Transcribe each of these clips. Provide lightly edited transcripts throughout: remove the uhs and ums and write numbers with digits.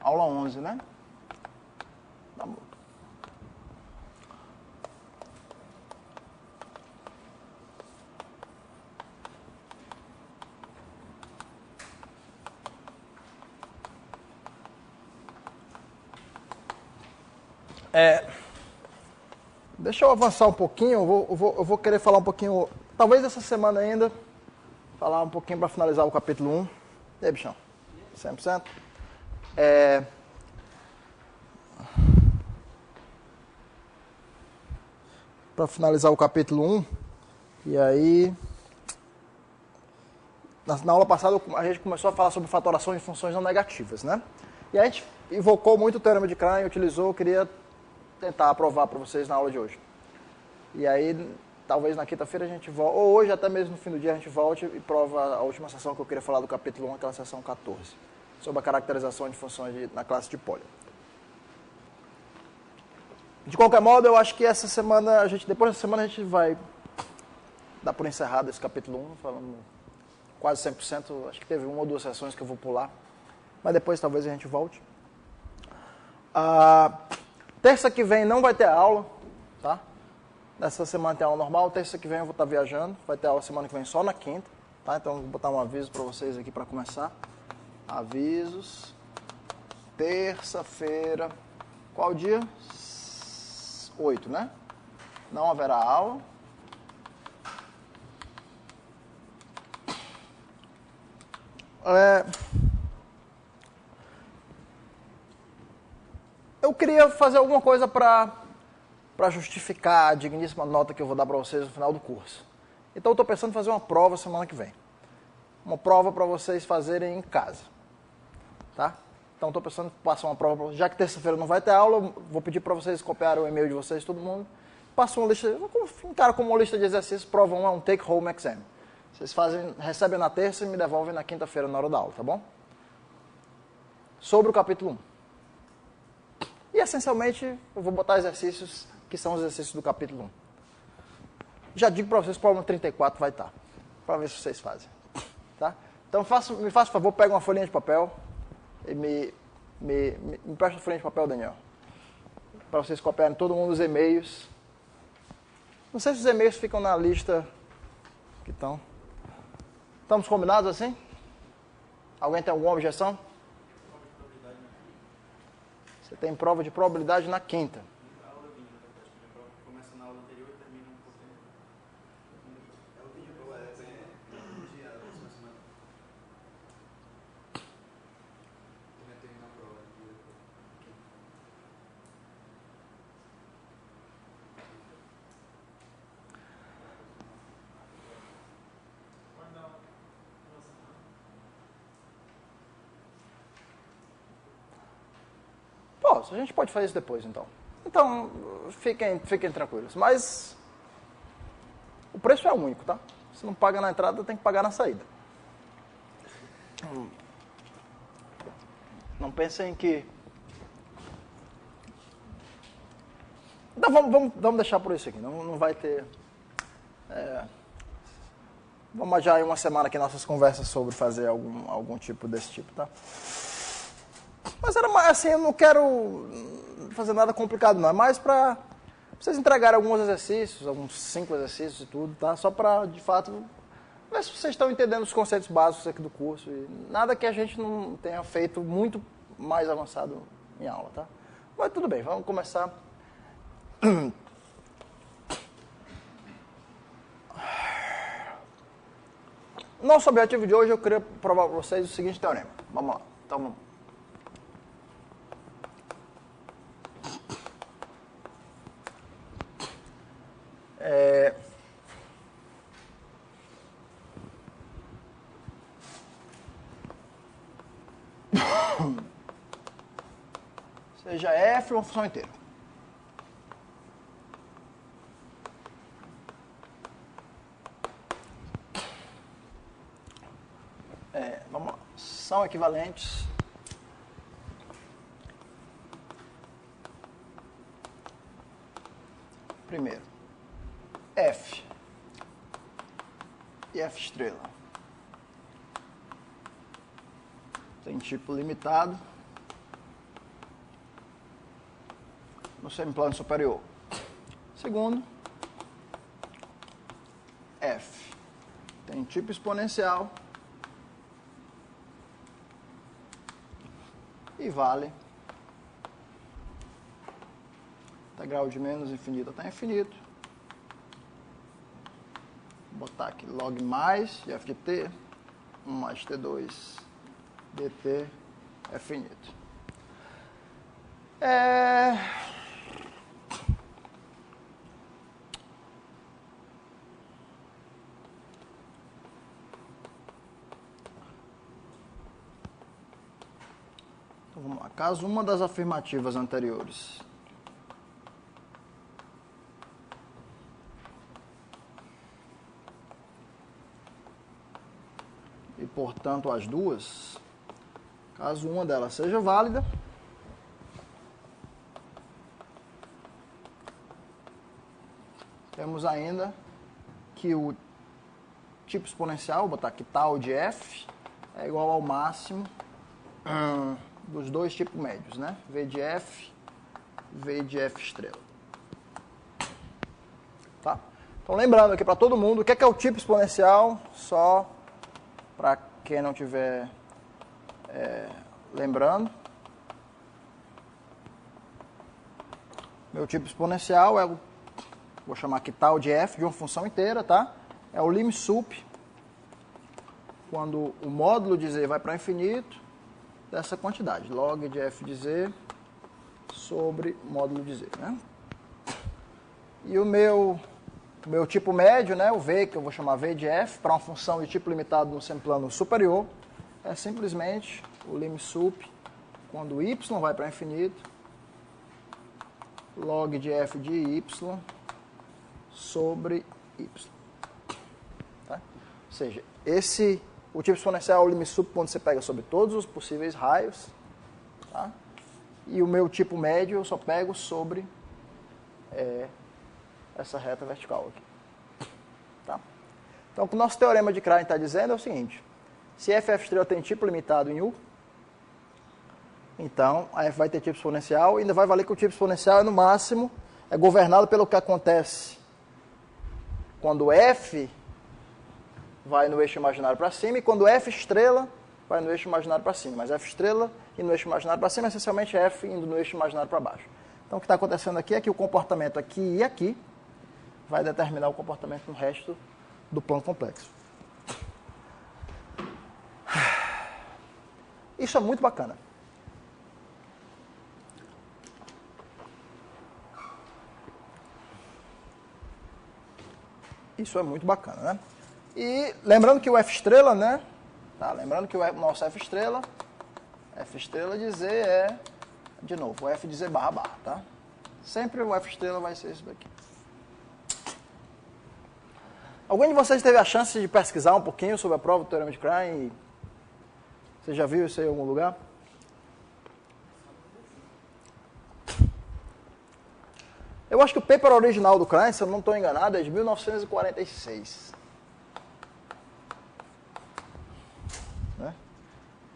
Aula 11, né? Tá bom. Deixa eu avançar um pouquinho, eu vou querer falar um pouquinho, talvez essa semana ainda, falar um pouquinho para finalizar o capítulo 1. E aí, bichão? 100%? Para finalizar o capítulo 1, e aí, na aula passada a gente começou a falar sobre fatoração de funções não negativas, né? E a gente invocou muito o teorema de Klein, utilizou, eu queria tentar aprovar para vocês na aula de hoje. E aí, talvez na quinta-feira a gente volte, ou hoje até mesmo no fim do dia a gente volte e prova a última sessão que eu queria falar do capítulo 1, aquela sessão 14, sobre a caracterização de funções na classe de Polya. De qualquer modo, eu acho que essa semana, depois dessa semana a gente vai dar por encerrado esse capítulo 1, falando quase 100%, acho que teve uma ou duas sessões que eu vou pular, mas depois talvez a gente volte. Terça que vem não vai ter aula, tá? Nessa semana tem aula normal, terça que vem eu vou estar viajando, vai ter aula semana que vem só na quinta, tá? Então eu vou botar um aviso para vocês aqui para começar. Avisos, terça-feira, qual dia? 8, né? Não haverá aula. Eu queria fazer alguma coisa para justificar a digníssima nota que eu vou dar para vocês no final do curso. Então eu estou pensando em fazer uma prova semana que vem. Uma prova para vocês fazerem em casa. Tá? Então estou pensando em passar uma prova, já que terça-feira não vai ter aula, vou pedir para vocês copiarem o e-mail de vocês, todo mundo. Passo uma lista, encara como uma lista de exercícios, prova 1 é um take-home exam. Vocês recebem na terça e me devolvem na quinta-feira na hora da aula, tá bom? Sobre o capítulo 1. E essencialmente eu vou botar exercícios que são os exercícios do capítulo 1. Já digo para vocês, o problema 34 vai estar, para ver se vocês fazem. Tá? Então me faça o favor, pega uma folhinha de papel e me presta uma folhinha de papel, Daniel, para vocês copiarem todo mundo os e-mails. Não sei se os e-mails ficam na lista que estão. Estamos combinados assim? Alguém tem alguma objeção? Você tem prova de probabilidade na quinta. A gente pode fazer isso depois, então. Então, fiquem tranquilos. Mas o preço é único, tá? Se não paga na entrada, tem que pagar na saída. Não pensem que... Então, vamos deixar por isso aqui. Não vai ter... Vamos adiar aí uma semana aqui nossas conversas sobre fazer algum tipo desse tipo, tá? Mas era mais assim, eu não quero fazer nada complicado não, é mais para vocês entregarem alguns exercícios, alguns 5 exercícios e tudo, tá? Só para, de fato, ver se vocês estão entendendo os conceitos básicos aqui do curso. E nada que a gente não tenha feito muito mais avançado em aula, tá? Mas tudo bem, vamos começar. Nosso objetivo de hoje, eu queria provar para vocês o seguinte teorema. Vamos lá. Então, vamos. Seja f uma função inteira. Vamos lá. São equivalentes. Primeiro, f e f estrela tem tipo limitado no semiplano superior. Segundo, f tem tipo exponencial e vale integral de menos infinito até infinito. Vou botar aqui log mais de f de t, 1 mais t2 dt é finito. Então vamos lá. Caso uma das afirmativas anteriores e, portanto, as duas, caso uma delas seja válida, temos ainda que o tipo exponencial, vou botar aqui tal de f, é igual ao máximo dos dois tipos médios, né? V de f estrela. Tá? Então, lembrando aqui para todo mundo, o que é o tipo exponencial, só para quem não estiver lembrando. Meu tipo exponencial é o, vou chamar aqui tal de f, de uma função inteira, tá? É o lim sup, quando o módulo de z vai para o infinito, dessa quantidade, log de f de z sobre módulo de z, né? E o meu tipo médio, né, o v, que eu vou chamar v de f, para uma função de tipo limitado no semiplano superior, é simplesmente o lim sup, quando y vai para infinito, log de f de y sobre y. Tá? Ou seja, o tipo exponencial é o lim sup quando você pega sobre todos os possíveis raios, tá? E o meu tipo médio eu só pego sobre essa reta vertical aqui. Tá? Então, o que o nosso teorema de Klein está dizendo é o seguinte: se f estrela tem tipo limitado em U, então a f vai ter tipo exponencial, e ainda vai valer que o tipo exponencial no máximo é governado pelo que acontece quando f vai no eixo imaginário para cima e quando f estrela vai no eixo imaginário para cima. Mas f estrela indo no eixo imaginário para cima é essencialmente f indo no eixo imaginário para baixo. Então, o que está acontecendo aqui é que o comportamento aqui e aqui vai determinar o comportamento no resto do plano complexo. Isso é muito bacana. Isso é muito bacana, né? E lembrando que o f estrela, né? Tá? Lembrando que o nosso f estrela de z é, de novo, o f de z barra barra, tá? Sempre o f estrela vai ser isso daqui. Alguém de vocês teve a chance de pesquisar um pouquinho sobre a prova do Teorema de Klein? Você já viu isso aí em algum lugar? Eu acho que o paper original do Klein, se eu não estou enganado, é de 1946. Né?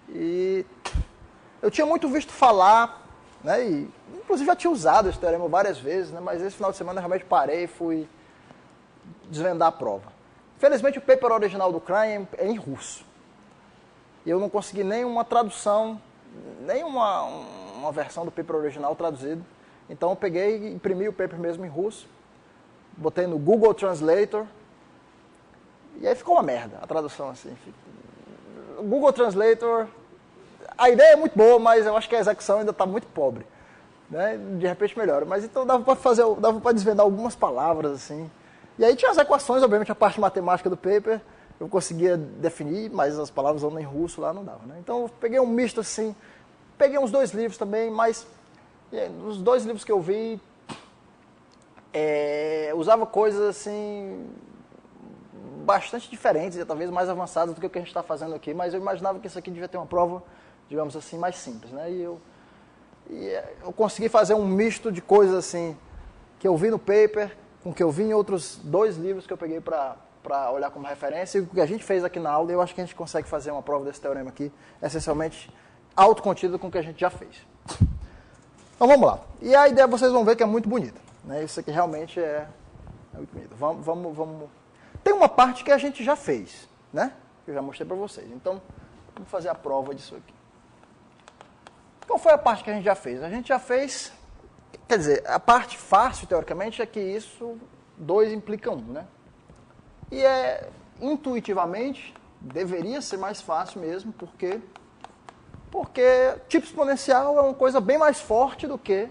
E eu tinha muito visto falar, né, e inclusive já tinha usado esse teorema várias vezes, né, mas esse final de semana eu realmente parei e fui desvendar a prova. Infelizmente o paper original do Klein é em russo. E eu não consegui nenhuma tradução, nenhuma versão do paper original traduzido. Então eu peguei e imprimi o paper mesmo em russo, botei no Google Translator, e aí ficou uma merda a tradução assim. O Google Translator, a ideia é muito boa, mas eu acho que a execução ainda está muito pobre. Né? De repente melhora. Mas então dava para desvendar algumas palavras assim. E aí tinha as equações, obviamente a parte matemática do paper, eu conseguia definir, mas as palavras em russo lá não dava. Né? Então eu peguei um misto assim, peguei uns 2 livros também, mas os 2 livros que eu vi, usava coisas assim, bastante diferentes, e talvez mais avançadas do que o que a gente está fazendo aqui, mas eu imaginava que isso aqui devia ter uma prova, digamos assim, mais simples. Né? E eu consegui fazer um misto de coisas assim, que eu vi no paper, com o que eu vi em outros 2 livros que eu peguei para olhar como referência, e o que a gente fez aqui na aula, eu acho que a gente consegue fazer uma prova desse teorema aqui, essencialmente autocontida com o que a gente já fez. Então vamos lá. E a ideia vocês vão ver que é muito bonita. Né? Isso aqui realmente é muito bonito. Vamos. Tem uma parte que a gente já fez, né? Que eu já mostrei para vocês. Então, vamos fazer a prova disso aqui. Qual foi a parte que a gente já fez? A gente já fez, quer dizer, a parte fácil, teoricamente, é que isso, 2 implica 1, né? E intuitivamente, deveria ser mais fácil mesmo, porque tipo exponencial é uma coisa bem mais forte do que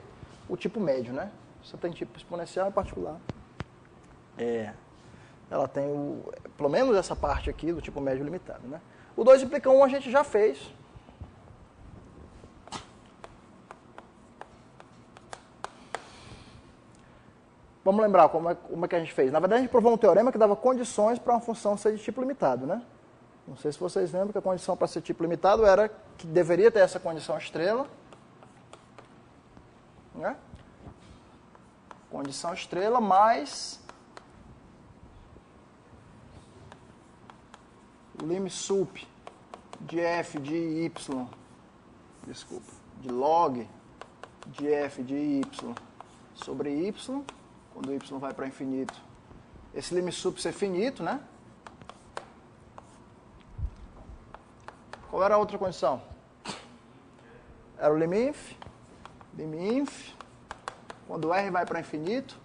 o tipo médio, né? Você tem tipo exponencial em particular. Ela tem, pelo menos essa parte aqui do tipo médio limitado, né? O 2 implica 1 a gente já fez. Vamos lembrar como é que a gente fez. Na verdade, a gente provou um teorema que dava condições para uma função ser de tipo limitado, né? Não sei se vocês lembram que a condição para ser tipo limitado era que deveria ter essa condição estrela. Né? Condição estrela mais lim sup de f de y, desculpa, de log de f de y sobre y, quando y vai para infinito. Esse lim sup ser finito, né? Qual era a outra condição? Era o liminf, quando r vai para infinito,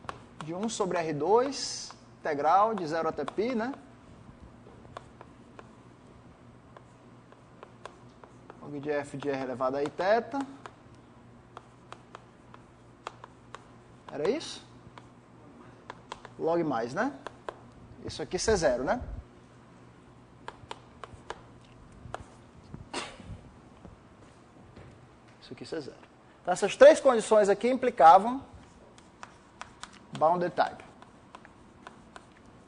de 1 sobre r2, integral de 0 até π, né? Log de f de r elevado a i θ. Era isso? Log mais, né? Isso aqui ser 0, né? Isso aqui ser 0. Então, essas 3 condições aqui implicavam bounded type.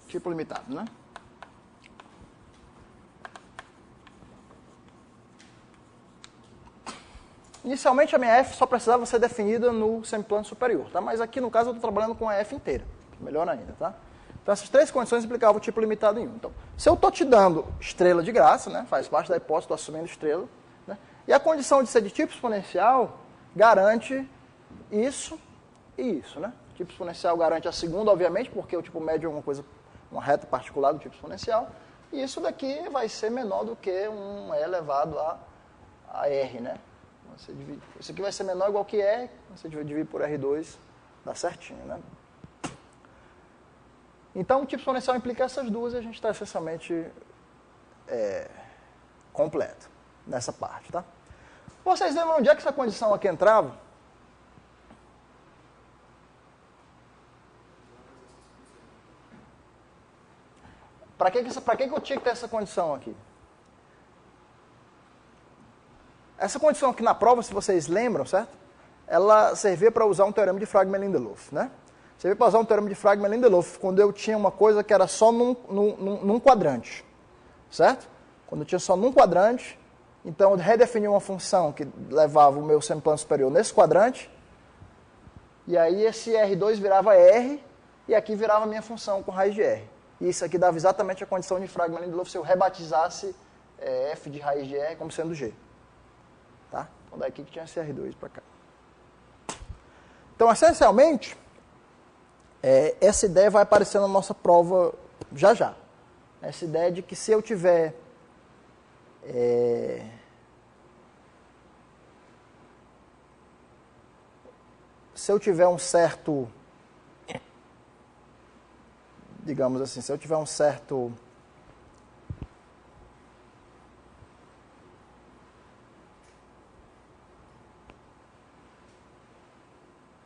Tipo limitado, né? Inicialmente, a minha f só precisava ser definida no semiplano superior, tá? Mas aqui, no caso, eu estou trabalhando com a f inteira. Melhor ainda, tá? Então, essas 3 condições implicavam o tipo limitado em 1. Então, se eu estou te dando estrela de graça, né? Faz parte da hipótese, estou assumindo estrela, né? E a condição de ser de tipo exponencial garante isso e isso, né? O tipo exponencial garante a segunda, obviamente, porque o tipo médio é uma reta particular do tipo exponencial. E isso daqui vai ser menor do que um e elevado a r, né? Isso aqui vai ser menor ou igual que r, você divide por r2, dá certinho, né? Então, o tipo exponencial implica essas duas e a gente está essencialmente completo nessa parte, tá? Vocês lembram onde é que essa condição aqui entrava? Para que eu tinha que ter essa condição aqui? Essa condição aqui na prova, se vocês lembram, certo? Ela servia para usar um teorema de Fragment-Lindelof, né? Servia para usar um teorema de Fragment-Lindelof quando eu tinha uma coisa que era só num quadrante, certo? Quando eu tinha só num quadrante, então eu redefini uma função que levava o meu semiplano superior nesse quadrante, e aí esse R2 virava R, e aqui virava a minha função com raiz de R. E isso aqui dava exatamente a condição de Fragment-Lindelof se eu rebatizasse f de raiz de R como sendo G. Tá? Então daqui que tinha esse R2 para cá. Então, essencialmente, essa ideia vai aparecer na nossa prova já já. Essa ideia de que se eu tiver um certo, digamos assim, se eu tiver um certo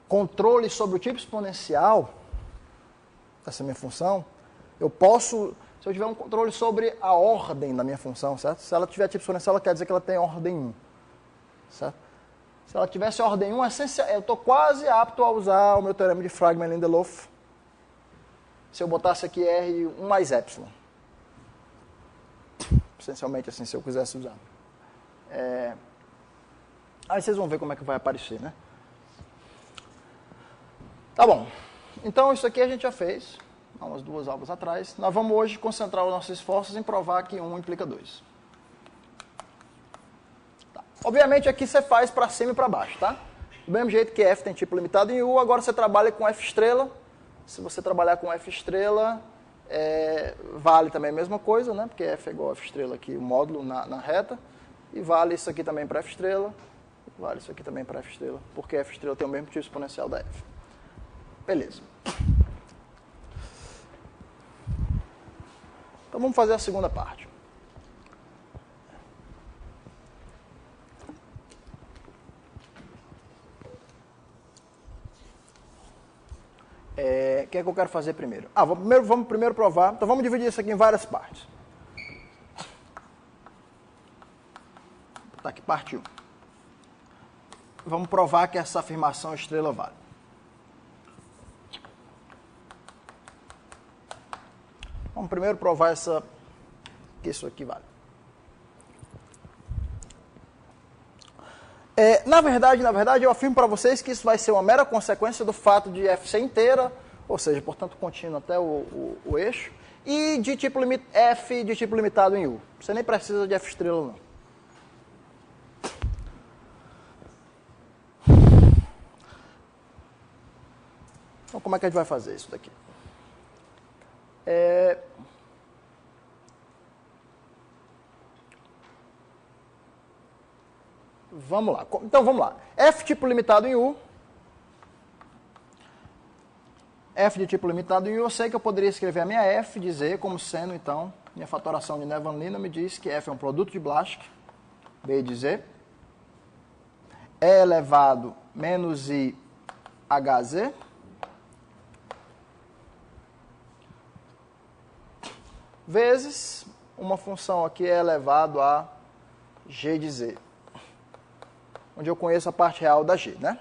controle sobre o tipo exponencial dessa minha função, eu posso, se eu tiver um controle sobre a ordem da minha função, certo? Se ela tiver tipo exponencial, ela quer dizer que ela tem ordem 1, certo? Se ela tivesse ordem 1, eu estou quase apto a usar o meu teorema de Fragment-Lindelof se eu botasse aqui R1 mais epsilon. Essencialmente assim, se eu quisesse usar. Aí vocês vão ver como é que vai aparecer, né? Tá bom. Então, isso aqui a gente já fez, há umas 2 aulas atrás. Nós vamos hoje concentrar os nossos esforços em provar que 1 implica 2. Tá. Obviamente, aqui você faz para cima e para baixo, tá? Do mesmo jeito que f tem tipo limitado em u, agora você trabalha com f estrela. Se você trabalhar com f estrela, vale também a mesma coisa, né? Porque f é igual a f estrela aqui, o módulo na reta. E vale isso aqui também para f estrela. Vale isso aqui também para f estrela, porque f estrela tem o mesmo tipo exponencial da f. Beleza. Então vamos fazer a segunda parte. O que é que eu quero fazer primeiro? Vamos primeiro provar. Então vamos dividir isso aqui em várias partes. Vou botar aqui parte 1. Vamos provar que essa afirmação estrela vale. Vamos primeiro provar que isso aqui vale. Na verdade, eu afirmo para vocês que isso vai ser uma mera consequência do fato de f ser inteira, ou seja, portanto, contínuo até o eixo, e de tipo f de tipo limitado em u. Você nem precisa de f estrela, não. Então, como é que a gente vai fazer isso daqui? Vamos lá. Então, vamos lá. F tipo limitado em U. F de tipo limitado em U, eu sei que eu poderia escrever a minha F de Z como sendo, então, minha fatoração de Nevanlina me diz que F é um produto de Blaschke, B de Z, E elevado menos I HZ, vezes uma função aqui é elevado a G de Z, onde eu conheço a parte real da G, né?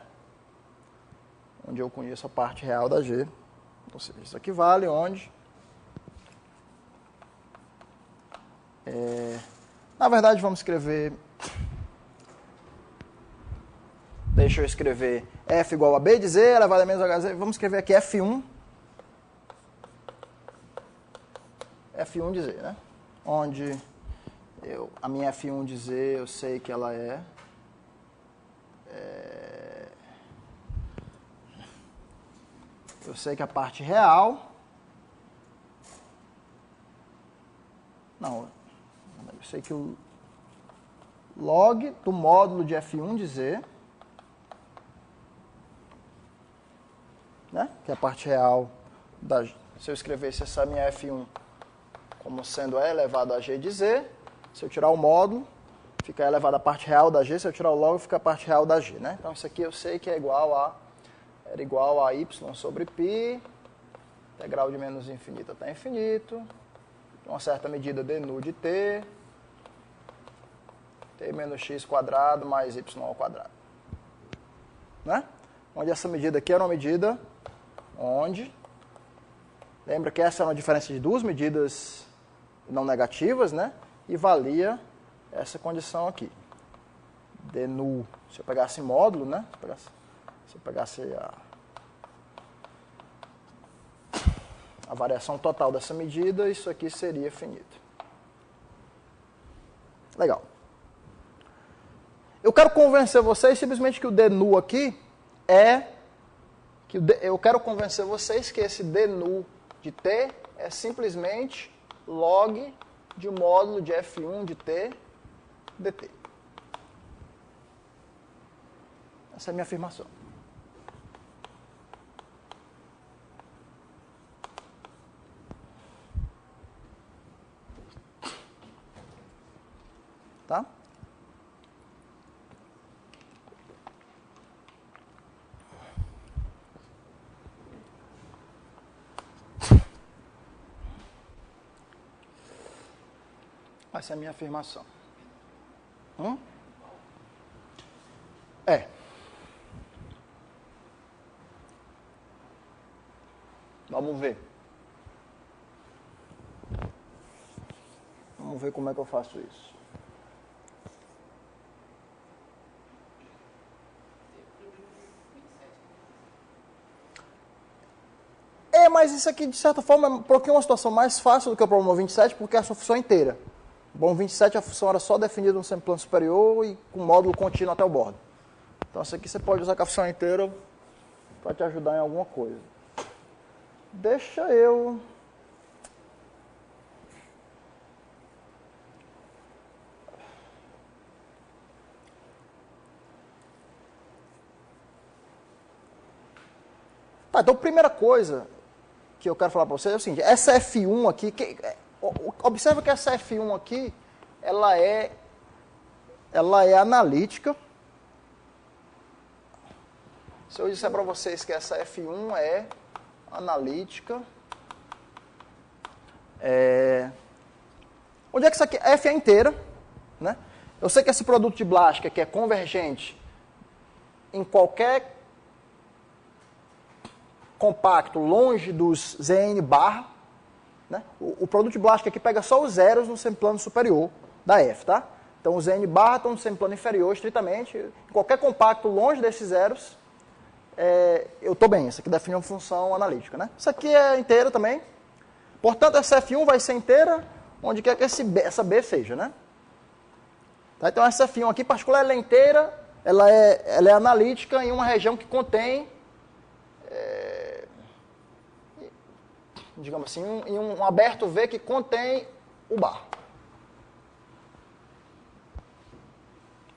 Onde eu conheço a parte real da G. Ou seja, isso aqui vale onde... Na verdade, vamos escrever... Deixa eu escrever F igual a B de Z, elevado a menos HZ. Vamos escrever aqui F1. F1 de Z, né? Onde a minha F1 de Z, eu sei que ela eu sei que a parte real... Não, eu sei que o log do módulo de F1 de Z, né? Que é a parte real da... Se eu escrevesse essa minha F1 como sendo E elevado a G de Z, se eu tirar o módulo, fica E elevado a parte real da G, se eu tirar o log, fica a parte real da G, né? Então, isso aqui eu sei que era igual a Y sobre π, integral de menos infinito até infinito, uma certa medida d nu de t menos x quadrado mais y ao quadrado. Né? Onde essa medida aqui era uma medida onde... Lembra que essa é uma diferença de duas medidas não negativas, né? E valia essa condição aqui. D nu, se eu pegasse módulo, né? Se eu pegasse a variação total dessa medida, isso aqui seria finito. Legal. Eu quero convencer vocês simplesmente que o d nu aqui eu quero convencer vocês que esse d nu de t é simplesmente log de módulo de F1 de t dt. Essa é a minha afirmação. Tá? Essa é a minha afirmação. Vamos ver. Vamos ver como é que eu faço isso. Mas isso aqui, de certa forma, é porque uma situação mais fácil do que o problema 27, porque é a sua função inteira. Bom, 27 a função era só definida no semiplano superior e com módulo contínuo até o bordo. Então isso aqui você pode usar com a função inteira para te ajudar em alguma coisa. Deixa eu... Tá, então a primeira coisa que eu quero falar para vocês é o seguinte, essa F1 aqui, observa que essa F1 aqui, ela é analítica. Se eu disser para vocês que essa F1 é analítica, onde é que isso aqui? F é inteira, né? Eu sei que esse produto de Blaschke aqui é convergente em qualquer compacto longe dos Zn barra, né? O produto de Blaschke aqui pega só os zeros no semiplano superior da F, tá? Então os N barra estão no semiplano inferior estritamente. Em qualquer compacto longe desses zeros, eu estou bem. Isso aqui define uma função analítica, né? Isso aqui é inteira também. Portanto, essa F1 vai ser inteira onde quer que essa B seja, né? Tá? Então essa F1 aqui, em particular, ela é inteira, ela é analítica em uma região que contém, digamos assim, em um aberto V que contém o bar.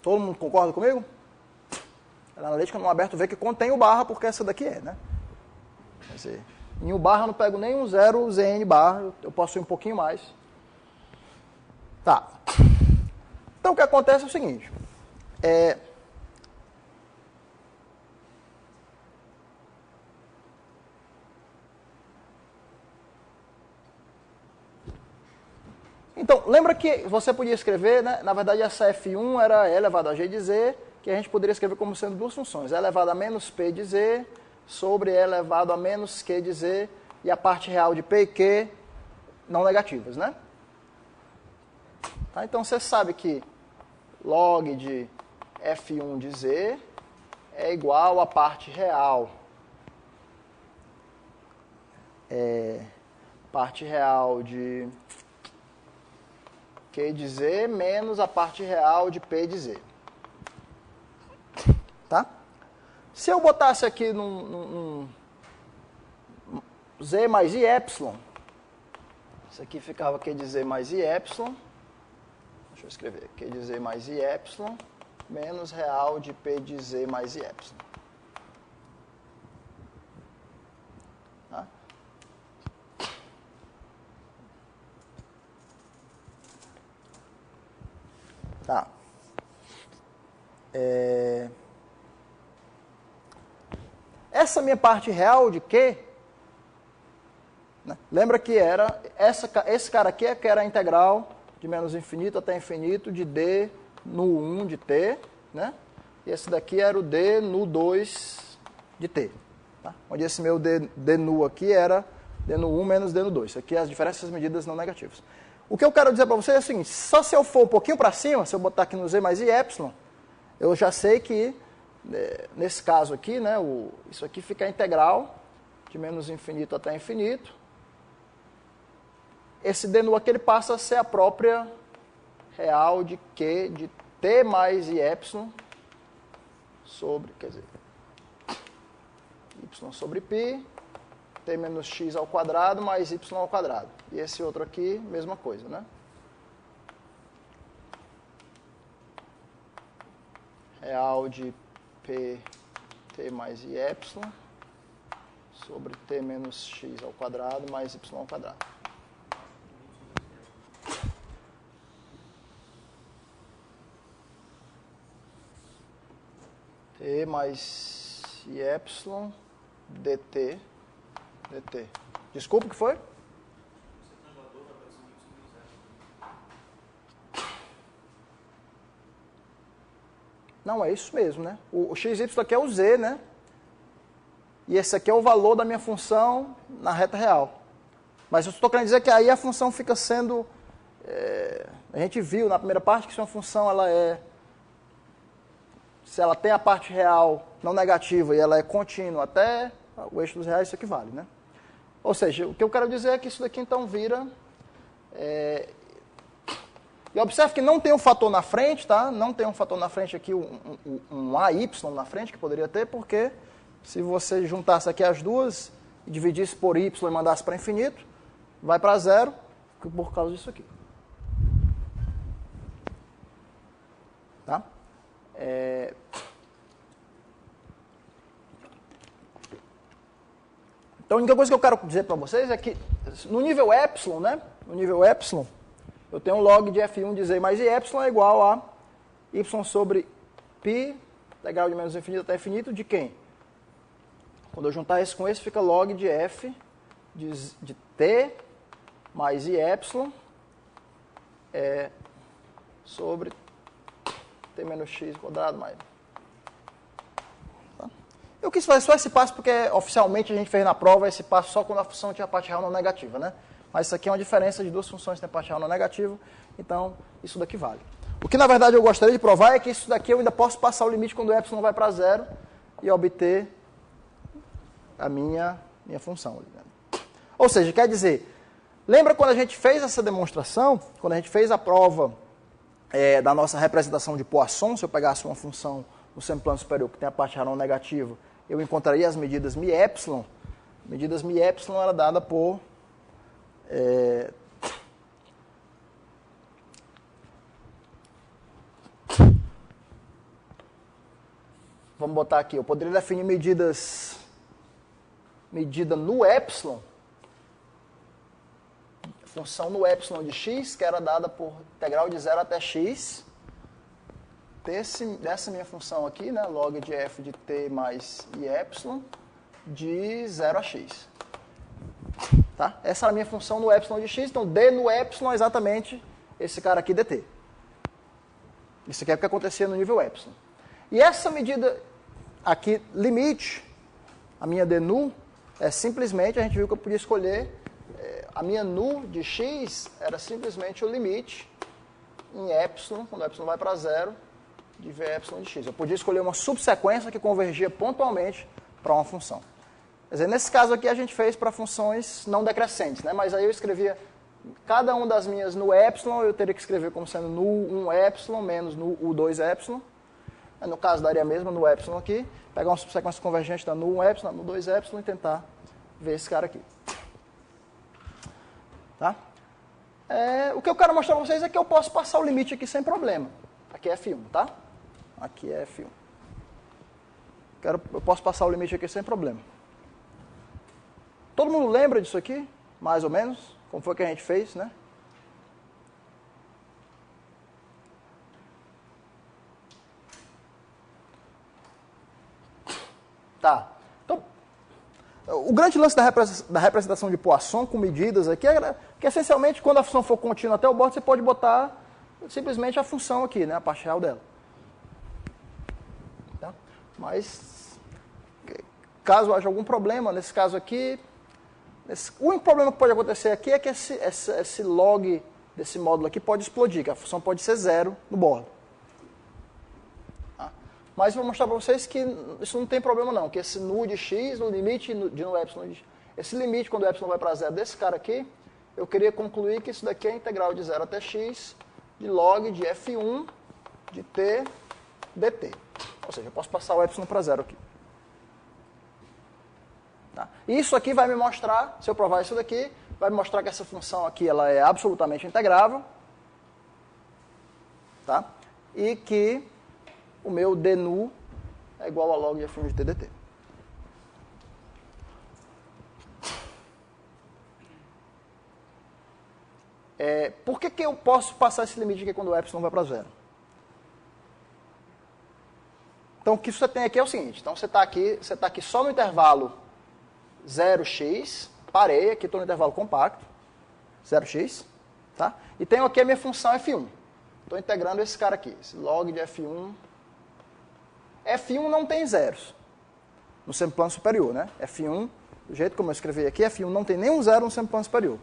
Todo mundo concorda comigo? Ela é analítica num aberto V que contém o barra, porque essa daqui né? Quer dizer, em o barra eu não pego nem um zero Zn barra, eu posso ir um pouquinho mais. Tá. Então o que acontece é o seguinte, então, lembra que você podia escrever, né? Na verdade, essa F1 era E elevado a G de Z, que a gente poderia escrever como sendo duas funções. E elevado a menos P de Z sobre E elevado a menos Q de Z e a parte real de P e Q não negativas, né? Tá? Então, você sabe que log de F1 de Z é igual à parte real. Parte real de Q de Z menos a parte real de P de Z. Tá? Se eu botasse aqui num Z mais IY, isso aqui ficava Q de Z mais IY, deixa eu escrever, Q de Z mais IY menos real de P de Z mais IY. Tá? Tá. Essa minha parte real de Q, né? Lembra que era esse cara aqui que era a integral de menos infinito até infinito de D no 1 de T, né? E esse daqui era o D no 2 de T. Tá? Onde esse meu D nu aqui era D no 1 menos D no 2. Isso aqui é as diferenças medidas não negativas. O que eu quero dizer para vocês é o seguinte, só se eu for um pouquinho para cima, se eu botar aqui no Z mais Y, eu já sei que, nesse caso aqui, né, isso aqui fica a integral de menos infinito até infinito. Esse D nu aqui ele passa a ser a própria real de Q de T mais Y sobre, quer dizer, Y sobre π, T menos x ao quadrado mais Y ao quadrado. E esse outro aqui, mesma coisa, né? Real de pt mais y sobre t menos x ao quadrado mais y ao quadrado. T mais y dt. Desculpa, o que foi? Não, é isso mesmo, né? O xy aqui é o z, né? E esse aqui é o valor da minha função na reta real. Mas eu estou querendo dizer que aí a função fica sendo... a gente viu na primeira parte que se uma função se ela tem a parte real não negativa e ela é contínua até o eixo dos reais, isso aqui vale, né? Ou seja, o que eu quero dizer é que isso daqui então vira... E observe que não tem um fator na frente, tá? Não tem um fator na frente aqui, um AY na frente, que poderia ter, porque se você juntasse aqui as duas e dividisse por Y e mandasse para infinito, vai para zero por causa disso aqui. Tá? Então, a única coisa que eu quero dizer para vocês é que no nível epsilon, né? No nível epsilon, eu tenho um log de F1 de Z mais I epsilon é igual a Y sobre π, integral de menos infinito até infinito, de quem? Quando eu juntar esse com esse, fica log de F de T mais I epsilon sobre T menos X quadrado mais... Eu quis fazer só esse passo porque oficialmente a gente fez na prova esse passo só quando a função tinha parte real não negativa, né? Mas isso aqui é uma diferença de duas funções que têm parte real não negativa, então isso daqui vale. O que na verdade eu gostaria de provar é que isso daqui eu ainda posso passar o limite quando o epsilon vai para zero e obter a minha função. Ou seja, quer dizer, lembra quando a gente fez essa demonstração, quando a gente fez a prova da nossa representação de Poisson, se eu pegasse uma função no semiplano superior que tem a parte real não negativa, eu encontraria as medidas μ epsilon. Medidas μ epsilon era dada por vamos botar aqui, eu poderia definir medida no epsilon, função no epsilon de x, que era dada por integral de 0 até x, dessa minha função aqui, né, log de f de t mais i epsilon, de 0 a x. Tá? Essa era a minha função no epsilon de x, então d no epsilon é exatamente esse cara aqui, dt. Isso aqui é o que acontecia no nível epsilon. E essa medida aqui, limite, a minha d nu, simplesmente, a gente viu que eu podia escolher, a minha nu de x era simplesmente o limite em epsilon, quando o epsilon vai para zero, de v epsilon de x. Eu podia escolher uma subsequência que convergia pontualmente para uma função. Quer dizer, nesse caso aqui a gente fez para funções não decrescentes, né? Mas aí eu escrevia cada uma das minhas no epsilon, eu teria que escrever como sendo nu 1 epsilon menos nu u2 epsilon. No caso daria a mesma no epsilon aqui, pegar uma subsequência convergente da nu 1 epsilon, nu 2 epsilon e tentar ver esse cara aqui. Tá? O que eu quero mostrar para vocês é que eu posso passar o limite aqui sem problema. Aqui é F1, tá? Aqui é F1. Eu posso passar o limite aqui sem problema. Todo mundo lembra disso aqui? Mais ou menos? Como foi que a gente fez, né? Tá. Então, o grande lance da representação de Poisson com medidas aqui é que, essencialmente, quando a função for contínua até o bordo, você pode botar simplesmente a função aqui, né? A parte real dela. Tá? Mas, caso haja algum problema, nesse caso aqui, o único problema que pode acontecer aqui é que esse log desse módulo aqui pode explodir, que a função pode ser zero no bordo. Tá? Mas vou mostrar para vocês que isso não tem problema não, que esse nu de x, no limite de nu epsilon, esse limite quando o epsilon vai para zero desse cara aqui, eu queria concluir que isso daqui é a integral de 0 até x de log de f1 de t dt. Ou seja, eu posso passar o epsilon para zero aqui. Tá? Isso aqui vai me mostrar, se eu provar isso daqui, vai me mostrar que essa função aqui ela é absolutamente integrável. Tá? E que o meu d nu é igual a log de f1 de t dt. Por que eu posso passar esse limite aqui quando o epsilon vai para zero? Então, o que você tem aqui é o seguinte. Então, você está aqui só no intervalo 0x, parei, aqui estou no intervalo compacto, 0x, tá? E tenho aqui a minha função f1. Estou integrando esse cara aqui, esse log de f1. F1 não tem zeros no semiplano superior, né? F1, do jeito como eu escrevi aqui, F1 não tem nenhum zero no semiplano superior.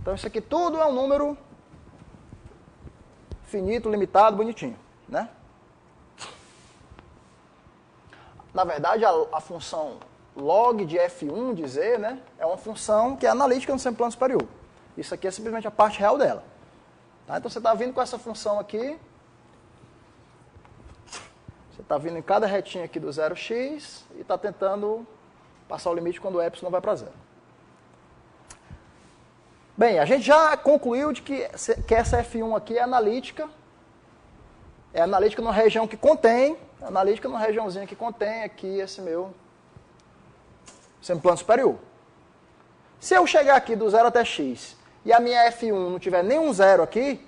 Então, isso aqui tudo é um número finito, limitado, bonitinho, né? Na verdade, a função log de f1 de z, né, é uma função que é analítica no semiplano superior. Isso aqui é simplesmente a parte real dela. Tá? Então você está vindo com essa função aqui. Você está vindo em cada retinha aqui do 0x e está tentando passar o limite quando o epsilon vai para 0. Bem, a gente já concluiu de que essa F1 aqui é analítica. É analítica numa região que contém, analítica numa regiãozinha que contém aqui esse meu semiplano superior. Se eu chegar aqui do 0 até x e a minha F1 não tiver nenhum zero aqui,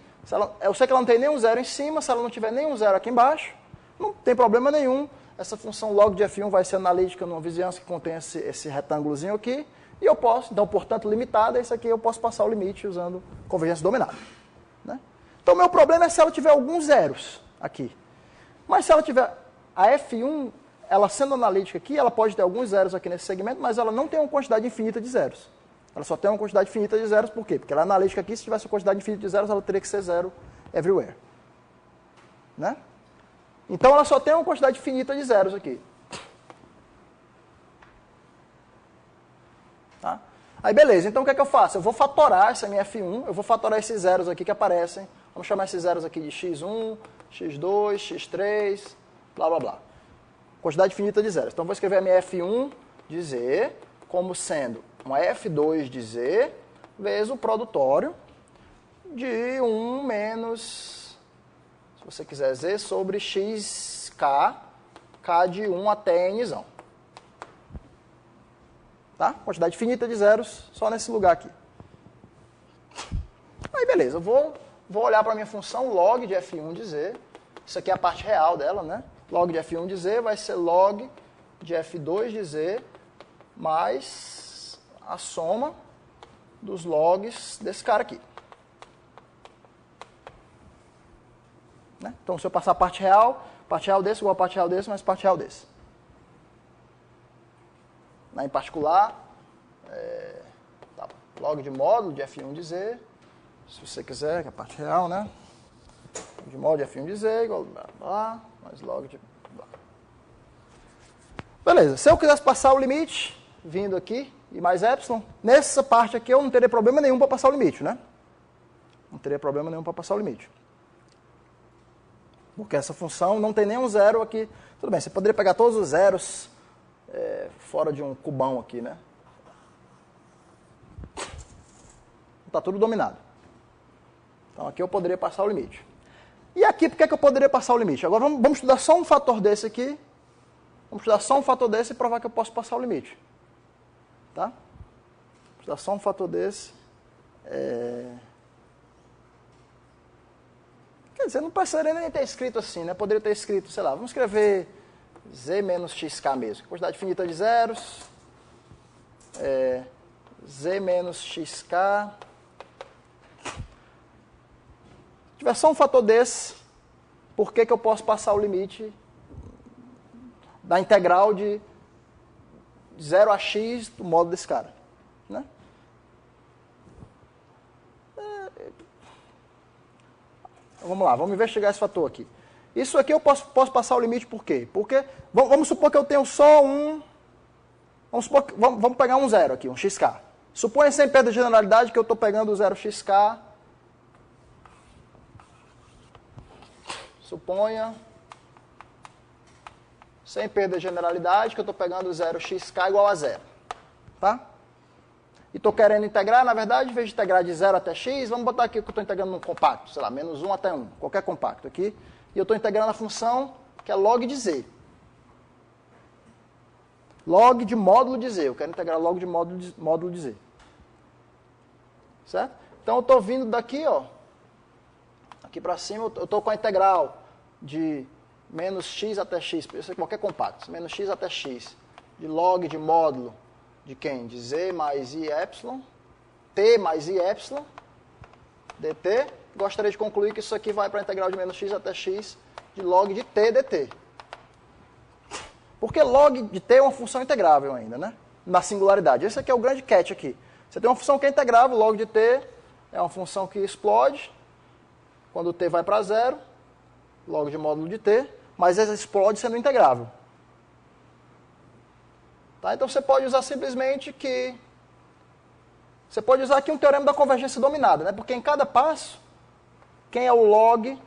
eu sei que ela não tem nenhum zero em cima, se ela não tiver nenhum zero aqui embaixo, não tem problema nenhum. Essa função log de F1 vai ser analítica numa vizinhança que contém esse retângulozinho aqui, e eu posso, então, portanto, limitada, isso aqui eu posso passar o limite usando convergência dominada. Né? Então, o meu problema é se ela tiver alguns zeros aqui. Mas se ela tiver a F1, ela sendo analítica aqui, ela pode ter alguns zeros aqui nesse segmento, mas ela não tem uma quantidade infinita de zeros. Ela só tem uma quantidade infinita de zeros, por quê? Porque ela é analítica aqui, se tivesse uma quantidade infinita de zeros, ela teria que ser zero everywhere. Né? Então, ela só tem uma quantidade infinita de zeros aqui. Tá? Aí, beleza. Então, o que é que eu faço? Eu vou fatorar essa minha F1, eu vou fatorar esses zeros aqui que aparecem. Vamos chamar esses zeros aqui de x1, x2, x3, blá, blá, blá. Quantidade infinita de zeros. Então, eu vou escrever a minha F1 de Z como sendo uma F2 de Z vezes o produtório de 1 menos, se você quiser, Z sobre xk, k de 1 até nzão. Tá? Quantidade finita de zeros só nesse lugar aqui. Aí, beleza. Eu vou olhar para a minha função log de F1 de Z. Isso aqui é a parte real dela, né? Log de F1 de Z vai ser log de F2 de Z mais a soma dos logs desse cara aqui. Né? Então, se eu passar a parte real desse igual a parte real desse mais parte real desse. Em particular, log de módulo de F1 de Z, se você quiser, que é a parte real, né? De módulo de F1 de Z igual a mais log de... Beleza, se eu quisesse passar o limite, vindo aqui, e mais epsilon, nessa parte aqui eu não teria problema nenhum para passar o limite, né? Não teria problema nenhum para passar o limite. Porque essa função não tem nenhum zero aqui. Tudo bem, você poderia pegar todos os zeros fora de um cubão aqui, né? Está tudo dominado. Então aqui eu poderia passar o limite. E aqui, por que eu poderia passar o limite? Agora vamos estudar só um fator desse aqui. Vamos estudar só um fator desse e provar que eu posso passar o limite. Tá? Vamos estudar só um fator desse. Quer dizer, não precisaria nem ter escrito assim, né? Poderia ter escrito, sei lá, vamos escrever Z menos xk mesmo. Quantidade finita de zeros. Z menos xk. Se tiver só um fator desse, por que eu posso passar o limite da integral de 0 a x do módulo desse cara? Né? Vamos lá, vamos investigar esse fator aqui. Isso aqui eu posso passar o limite por quê? Porque, vamos supor que eu tenho só um... Vamos pegar um zero aqui, um xk. Suponha sem perda de generalidade que eu estou pegando o 0xk. Suponha, sem perda de generalidade, que eu estou pegando o 0xk igual a 0. Tá? E estou querendo integrar, na verdade, em vez de integrar de 0 até x, vamos botar aqui que eu estou integrando num compacto, sei lá, menos 1 até 1, qualquer compacto aqui. E eu estou integrando a função que é log de z. Log de módulo de z. Eu quero integrar log de módulo de z. Certo? Então eu estou vindo daqui, ó. Aqui para cima eu estou com a integral de menos x até x, isso é qualquer compacto, menos x até x, de log de módulo de quem? De z mais i epsilon, t mais i epsilon, dt. Gostaria de concluir que isso aqui vai para a integral de menos x até x de log de t dt. Porque log de t é uma função integrável ainda, né? Na singularidade. Esse aqui é o grande catch aqui. Você tem uma função que é integrável, log de t é uma função que explode quando t vai para zero, log de módulo de t, mas ela explode sendo integrável. Tá? Então você pode usar simplesmente que... Você pode usar aqui um teorema da convergência dominada, né? Porque em cada passo, Quem é o log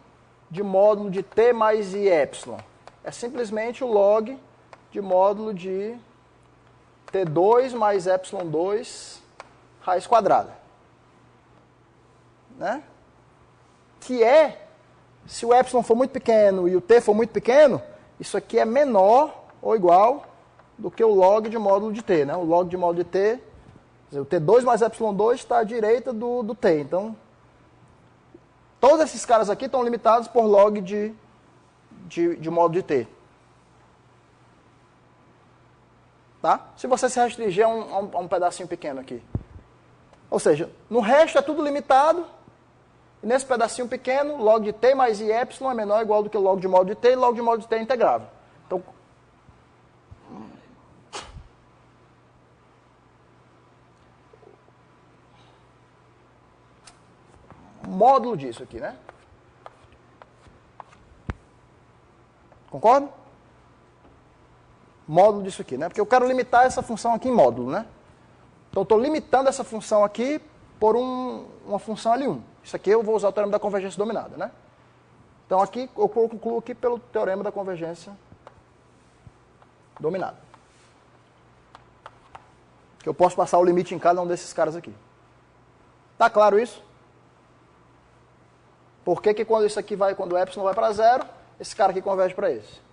de módulo de t mais y? É simplesmente o log de módulo de t2 mais epsilon2 raiz quadrada. Né? Que é, se o epsilon for muito pequeno e o t for muito pequeno, isso aqui é menor ou igual do que o log de módulo de t. Né? O log de módulo de t, o t2 mais epsilon2 está à direita do t. Então, todos esses caras aqui estão limitados por log de módulo de t. Tá? Se você se restringir a um pedacinho pequeno aqui. Ou seja, no resto é tudo limitado, e nesse pedacinho pequeno, log de t mais y é menor ou igual do que o log de módulo de t, e log de módulo de t é integrável. Então, módulo disso aqui, né? Concorda? Módulo disso aqui, né? Porque eu quero limitar essa função aqui em módulo, né? Então, eu estou limitando essa função aqui por uma função L1. Isso aqui eu vou usar o teorema da convergência dominada, né? Então, aqui eu concluo aqui pelo teorema da convergência dominada. Que eu posso passar o limite em cada um desses caras aqui. Tá claro isso? Por que quando isso aqui vai, quando o epsilon vai para zero, esse cara aqui converge para esse?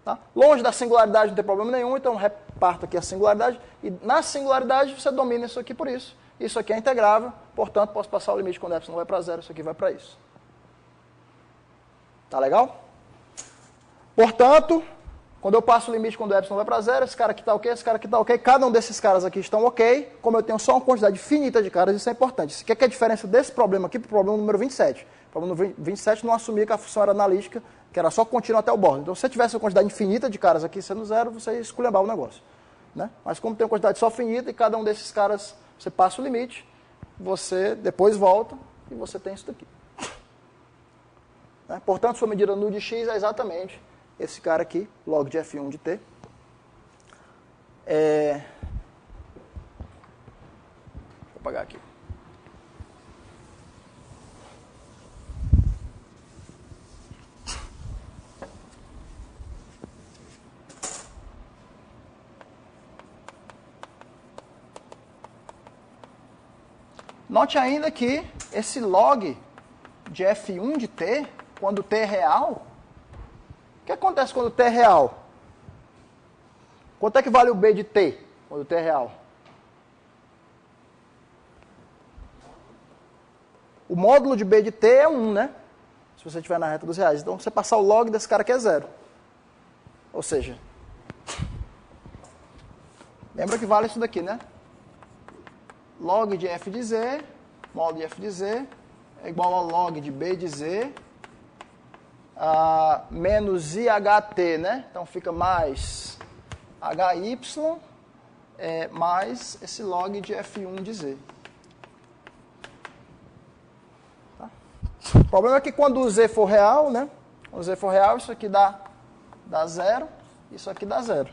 Tá? Longe da singularidade não tem problema nenhum, então reparto aqui a singularidade, e na singularidade você domina isso aqui por isso. Isso aqui é integrável, portanto, posso passar o limite quando epsilon vai para zero, isso aqui vai para isso. Tá legal? Portanto, quando eu passo o limite quando o epsilon vai para zero, esse cara aqui está ok, esse cara aqui está ok, cada um desses caras aqui estão ok, como eu tenho só uma quantidade finita de caras, isso é importante. Isso aqui é que é a diferença desse problema aqui para o problema número 27. O problema número 27 não assumia que a função era analítica, que era só contínua até o bordo. Então, se você tivesse uma quantidade infinita de caras aqui sendo zero, você ia esculhambar o negócio. Né? Mas como tem uma quantidade só finita e cada um desses caras, você passa o limite, você depois volta e você tem isso daqui. Né? Portanto, sua medida nu de x é exatamente esse cara aqui, log de f1 de t. Deixa eu apagar aqui. Note ainda que esse log de f1 de t, quando t é real, o que acontece quando t é real? Quanto é que vale o b de t, quando t é real? O módulo de b de t é 1, né? Se você estiver na reta dos reais. Então, você passar o log desse cara aqui é 0. Ou seja, lembra que vale isso daqui, né? Log de f de z, módulo de f de z, é igual a log de b de z, menos iht, né? Então fica mais hy, mais esse log de f1 de z. Tá? O problema é que quando o z for real, né? Quando o z for real, isso aqui dá 0, isso aqui dá 0.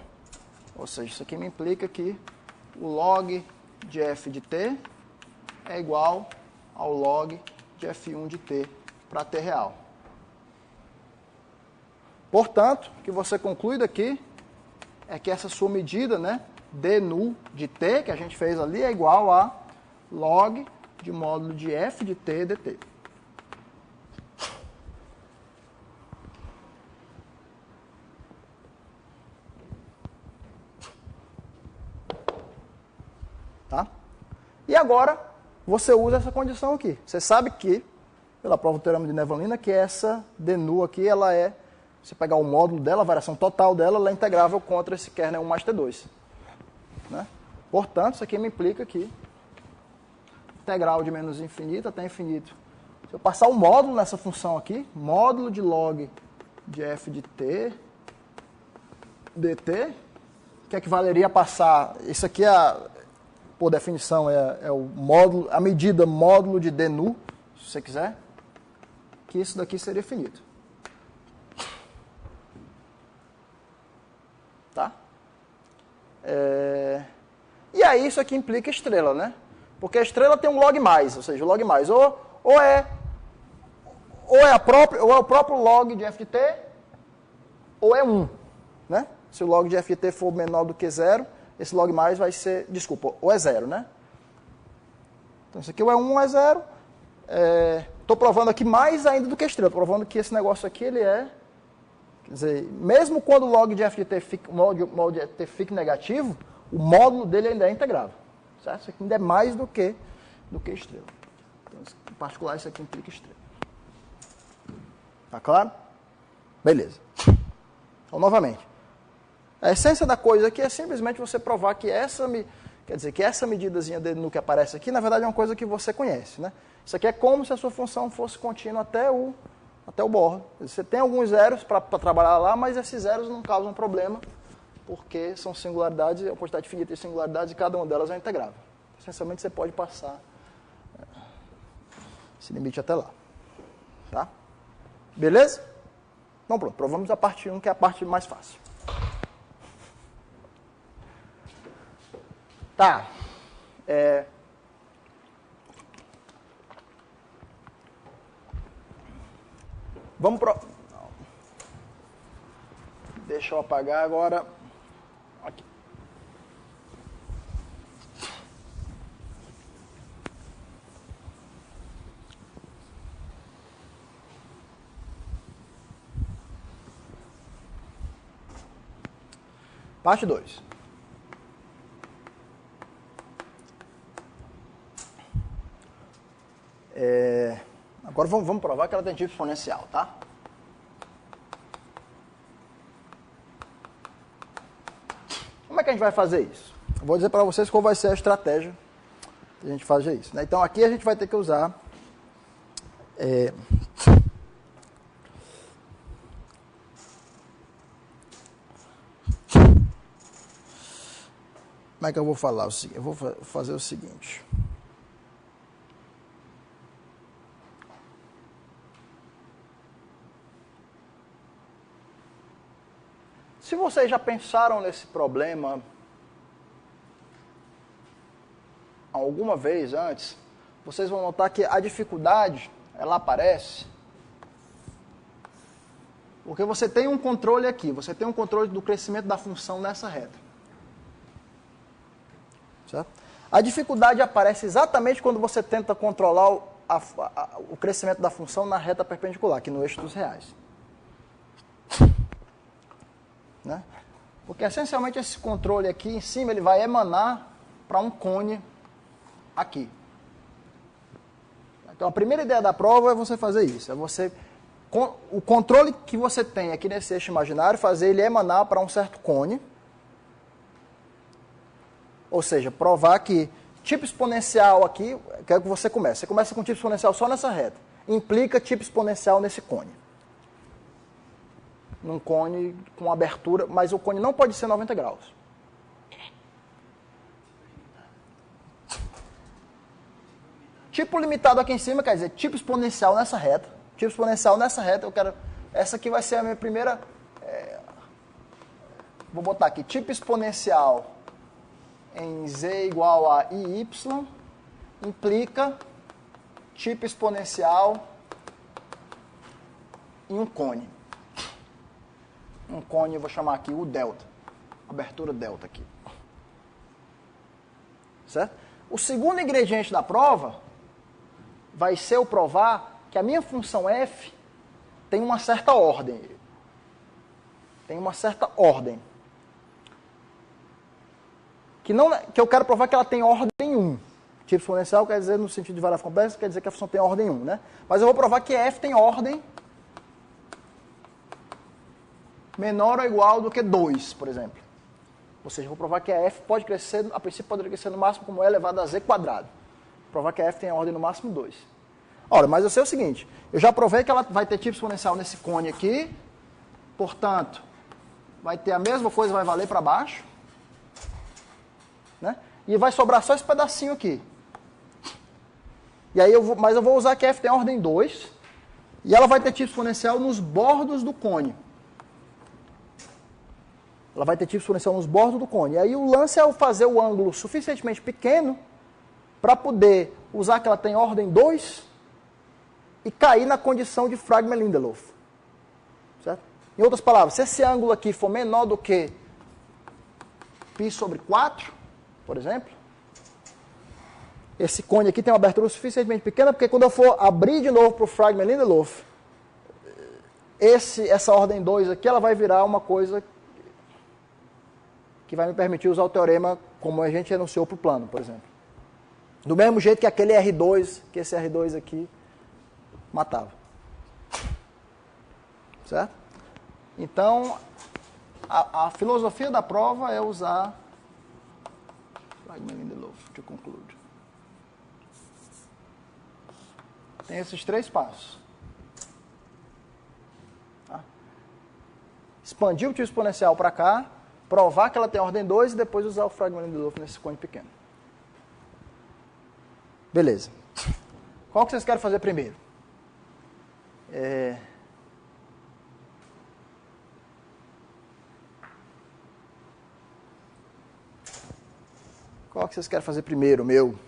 Ou seja, isso aqui me implica que o log de f de t é igual ao log de f1 de t para t real. Portanto, o que você conclui daqui é que essa sua medida, né, d nu de t, que a gente fez ali, é igual a log de módulo de f de t dt. Tá? E agora, você usa essa condição aqui. Você sabe que, pela prova do teorema de Nevanlina, que essa d nu aqui, ela é, se pegar o módulo dela, a variação total dela, ela é integrável contra esse kernel 1 mais t2. Né? Portanto, isso aqui me implica que integral de menos infinito até infinito. Se eu passar o módulo nessa função aqui, módulo de log de f de t dt, que equivaleria a passar, isso aqui por definição é o módulo, a medida módulo de d nu, se você quiser, que isso daqui seria finito. Tá? E aí isso aqui implica estrela, né? Porque a estrela tem um log mais, ou seja, o log mais ou é o próprio log de f de t, ou é 1. Né? Se o log de f de t for menor do que 0, esse log mais vai ser, desculpa, ou é 0, né? Então isso aqui ou é 1 ou é 0. Estou provando aqui mais ainda do que a estrela, estou provando que esse negócio aqui ele é, quer dizer, mesmo quando o log de f de t fique negativo, o módulo dele ainda é integrável. Certo? Isso aqui ainda é mais do que estrela. Então, em particular, isso aqui implica estrela. Tá claro? Beleza. Então, novamente, a essência da coisa aqui é simplesmente você provar que essa medidazinha de nu que aparece aqui, na verdade, é uma coisa que você conhece. Né? Isso aqui é como se a sua função fosse contínua até o bordo. Você tem alguns zeros para trabalhar lá, mas esses zeros não causam problema, porque são singularidades, a quantidade finita de singularidades, e cada uma delas é integrável. Essencialmente, você pode passar esse limite até lá. Tá? Beleza? Então, pronto. Provamos a parte 1, que é a parte mais fácil. Tá. Vamos pro... Deixa eu apagar agora. Aqui. Parte 2. Agora vamos provar que ela tem tipo exponencial, tá? Como é que a gente vai fazer isso? Eu vou dizer para vocês qual vai ser a estratégia que a gente fazer isso. Né? Então aqui a gente vai ter que usar como é que eu vou falar? Eu vou fazer o seguinte. Se vocês já pensaram nesse problema alguma vez antes, vocês vão notar que a dificuldade, ela aparece porque você tem um controle aqui, você tem um controle do crescimento da função nessa reta. Certo? A dificuldade aparece exatamente quando você tenta controlar o crescimento da função na reta perpendicular, aqui no eixo dos reais. Né? Porque essencialmente esse controle aqui em cima ele vai emanar para um cone aqui. Então a primeira ideia da prova é você fazer isso, o controle que você tem aqui nesse eixo imaginário, fazer ele emanar para um certo cone, ou seja, provar que tipo exponencial aqui, quero que você comece. Você começa com tipo exponencial só nessa reta, implica tipo exponencial nesse cone. Num cone com abertura, mas o cone não pode ser 90 graus. Tipo limitado aqui em cima, quer dizer, tipo exponencial nessa reta. Tipo exponencial nessa reta, essa aqui vai ser a minha primeira... vou botar aqui, tipo exponencial em z igual a iy, implica tipo exponencial em um cone. Um cone, eu vou chamar aqui o delta. Abertura delta aqui. Certo? O segundo ingrediente da prova vai ser eu provar que a minha função f tem uma certa ordem. Tem uma certa ordem. Que eu quero provar que ela tem ordem 1. Tipo exponencial quer dizer, no sentido de variável complexa, quer dizer que a função tem ordem 1, né? Mas eu vou provar que f tem ordem menor ou igual do que 2, por exemplo. Ou seja, eu vou provar que a f pode crescer, a princípio poderia crescer no máximo como e elevado a z quadrado. Vou provar que a f tem a ordem no máximo 2. Ora, mas eu sei o seguinte, eu já provei que ela vai ter tipo exponencial nesse cone aqui, portanto, vai ter a mesma coisa, vai valer para baixo, né? E vai sobrar só esse pedacinho aqui. E aí mas eu vou usar que f tem ordem 2, e ela vai ter tipo exponencial nos bordos do cone. Ela vai ter tipo exponencial nos bordos do cone. E aí o lance é eu fazer o ângulo suficientemente pequeno para poder usar que ela tem ordem 2 e cair na condição de Fragment-Lindelof. Certo? Em outras palavras, se esse ângulo aqui for menor do que π sobre 4, por exemplo, esse cone aqui tem uma abertura suficientemente pequena, porque quando eu for abrir de novo para o Fragment-Lindelof, essa ordem 2 aqui, ela vai virar uma coisa que vai me permitir usar o teorema como a gente enunciou para o plano, por exemplo. Do mesmo jeito que aquele R2, que esse R2 aqui matava. Certo? Então, a filosofia da prova é usar Fragment-Lindelof to conclude. Tem esses 3 passos. Tá? Expandir o tipo exponencial para cá, provar que ela tem ordem 2 e depois usar o Fragment-Lindelof nesse cone pequeno. Beleza. Qual que vocês querem fazer primeiro? Qual que vocês querem fazer primeiro, meu?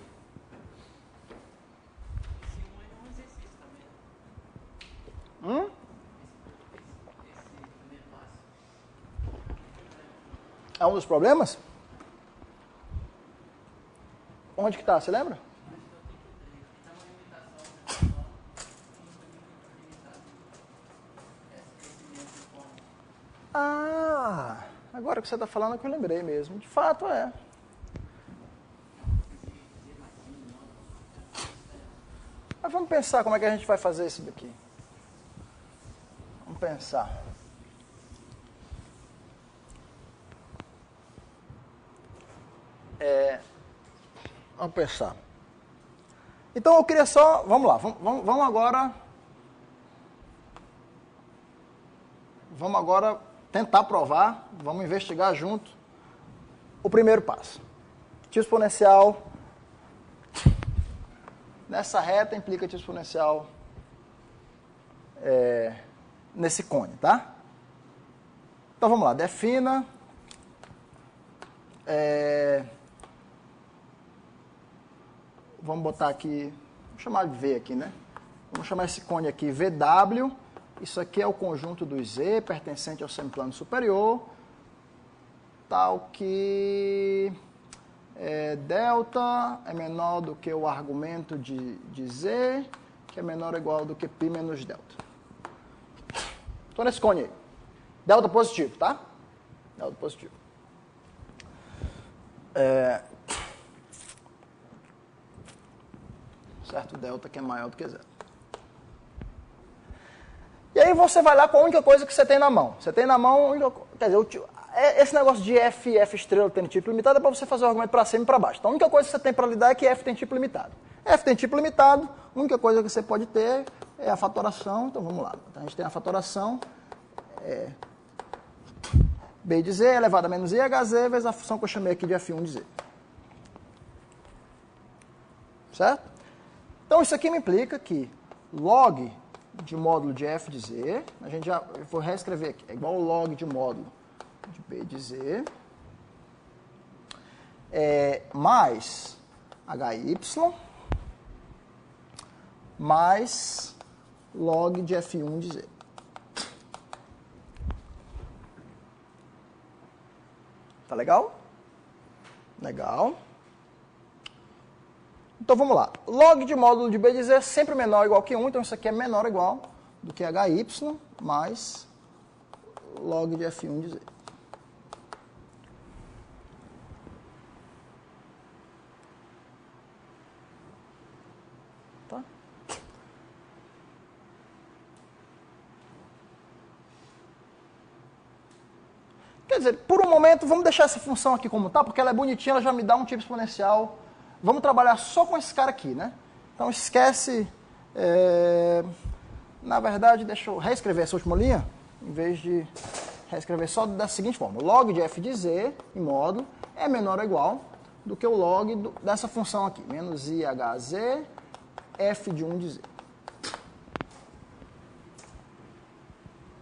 É um dos problemas? Onde que está? Você lembra? Ah, agora que você está falando é que eu lembrei mesmo. De fato é. Mas vamos pensar como é que a gente vai fazer isso daqui. Vamos pensar. Vamos pensar. Então eu queria só... Vamos lá, vamos agora... Vamos agora tentar provar, vamos investigar junto o primeiro passo. Tipo exponencial nessa reta implica tipo exponencial nesse cone, tá? Então vamos lá, defina... Vamos botar aqui, vamos chamar de V aqui, né? Vamos chamar esse cone aqui VW. Isso aqui é o conjunto dos Z, pertencente ao semiplano superior, tal que delta é menor do que o argumento de Z, que é menor ou igual do que π menos delta. Estou nesse cone aí. Delta positivo, tá? Delta positivo. Certo? Delta que é maior do que zero. E aí você vai lá com a única coisa que você tem na mão. Você tem na mão, quer dizer, esse negócio de F e F estrela tendo tipo limitado é para você fazer o argumento para cima e para baixo. Então a única coisa que você tem para lidar é que F tem tipo limitado. F tem tipo limitado, a única coisa que você pode ter é a fatoração. Então vamos lá. Então, a gente tem a fatoração B de Z elevado a menos IHZ vezes a função que eu chamei aqui de F1 de Z. Certo? Então isso aqui me implica que log de módulo de F de Z, eu vou reescrever aqui, é igual ao log de módulo de B de Z, mais HY, mais log de F1 de Z. Tá legal? Legal. Então vamos lá. Log de módulo de B de Z é sempre menor ou igual que 1, então isso aqui é menor ou igual do que HY mais log de F1 de Z. Tá? Quer dizer, por um momento, vamos deixar essa função aqui como tá, porque ela é bonitinha, ela já me dá um tipo exponencial. Vamos trabalhar só com esse cara aqui, né? Então esquece... Na verdade, deixa eu reescrever essa última linha, em vez de reescrever só da seguinte forma. O log de F de Z, em módulo, é menor ou igual do que o log dessa função aqui, menos IHZ, F de 1 de Z.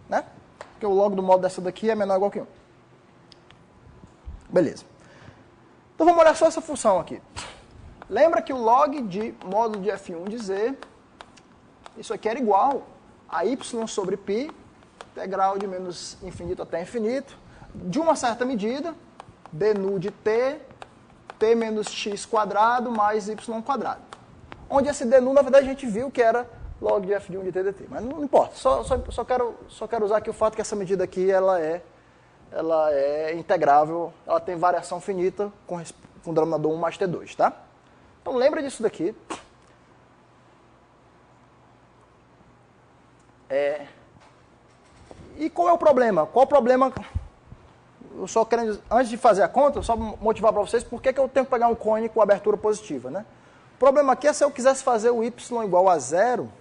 Né? Porque o log do módulo dessa daqui é menor ou igual que 1. Beleza. Então vamos olhar só essa função aqui. Lembra que o log de módulo de F1 de Z, isso aqui era igual a y sobre π, integral de menos infinito até infinito, de uma certa medida, d nu de t, t menos x quadrado mais y quadrado. Onde esse d nu, na verdade, a gente viu que era log de f de 1 de t dt. Mas não importa, só quero usar aqui o fato que essa medida aqui ela é integrável, ela tem variação finita com o denominador 1 mais t2, tá? Então lembra disso daqui. E qual é o problema? Qual o problema? Eu só quero, antes de fazer a conta, só motivar para vocês por que eu tenho que pegar um cone com abertura positiva, né? O problema aqui é se eu quisesse fazer o y igual a zero.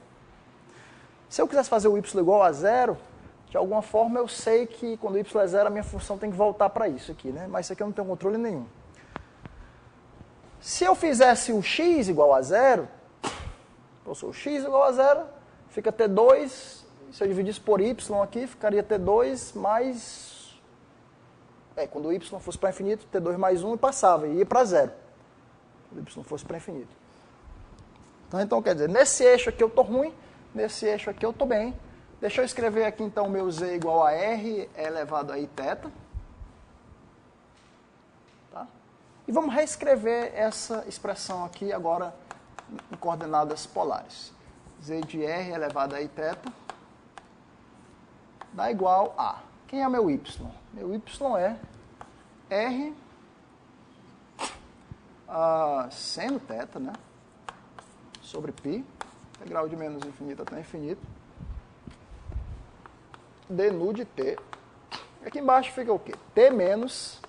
Se eu quisesse fazer o y igual a zero, de alguma forma eu sei que quando o y é zero, a minha função tem que voltar para isso aqui, né? Mas isso aqui eu não tenho controle nenhum. Se eu fizesse o x igual a zero, o x igual a zero, fica t2, se eu dividisse por y aqui, ficaria t2 mais... quando o y fosse para infinito, t2 mais 1 e passava, e ia para zero. Quando o y fosse para infinito. Então, quer dizer, nesse eixo aqui eu estou ruim, nesse eixo aqui eu estou bem. Deixa eu escrever aqui, então, meu z igual a r elevado a i θ. Tá? E vamos reescrever essa expressão aqui agora em coordenadas polares. Z de r elevado a i θ dá igual a... Quem é meu y? Meu y é r seno θ, né? Sobre π, integral de menos infinito até infinito, d nu de t. E aqui embaixo fica o quê? T menos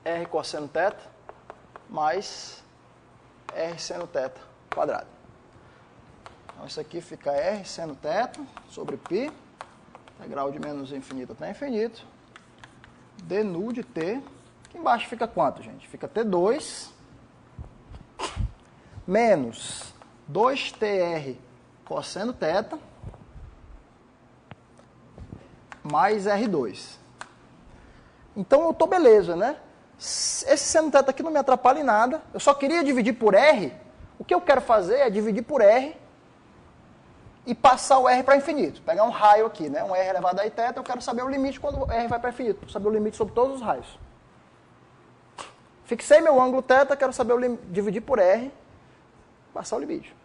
r cosseno θ mais r seno θ quadrado. Então isso aqui fica r seno θ sobre π, integral de menos infinito até infinito, d nu de t. Aqui embaixo fica quanto, gente? Fica t2 menos 2tr cosseno θ mais r2. Então eu estou beleza, né? Esse seno θ aqui não me atrapalha em nada. Eu só queria dividir por r. O que eu quero fazer é dividir por r e passar o r para infinito. Pegar um raio aqui, né? Um r elevado a i θ, eu quero saber o limite quando o r vai para infinito. Saber o limite sobre todos os raios. Fixei meu ângulo θ, quero saber dividir por r, passar o limite.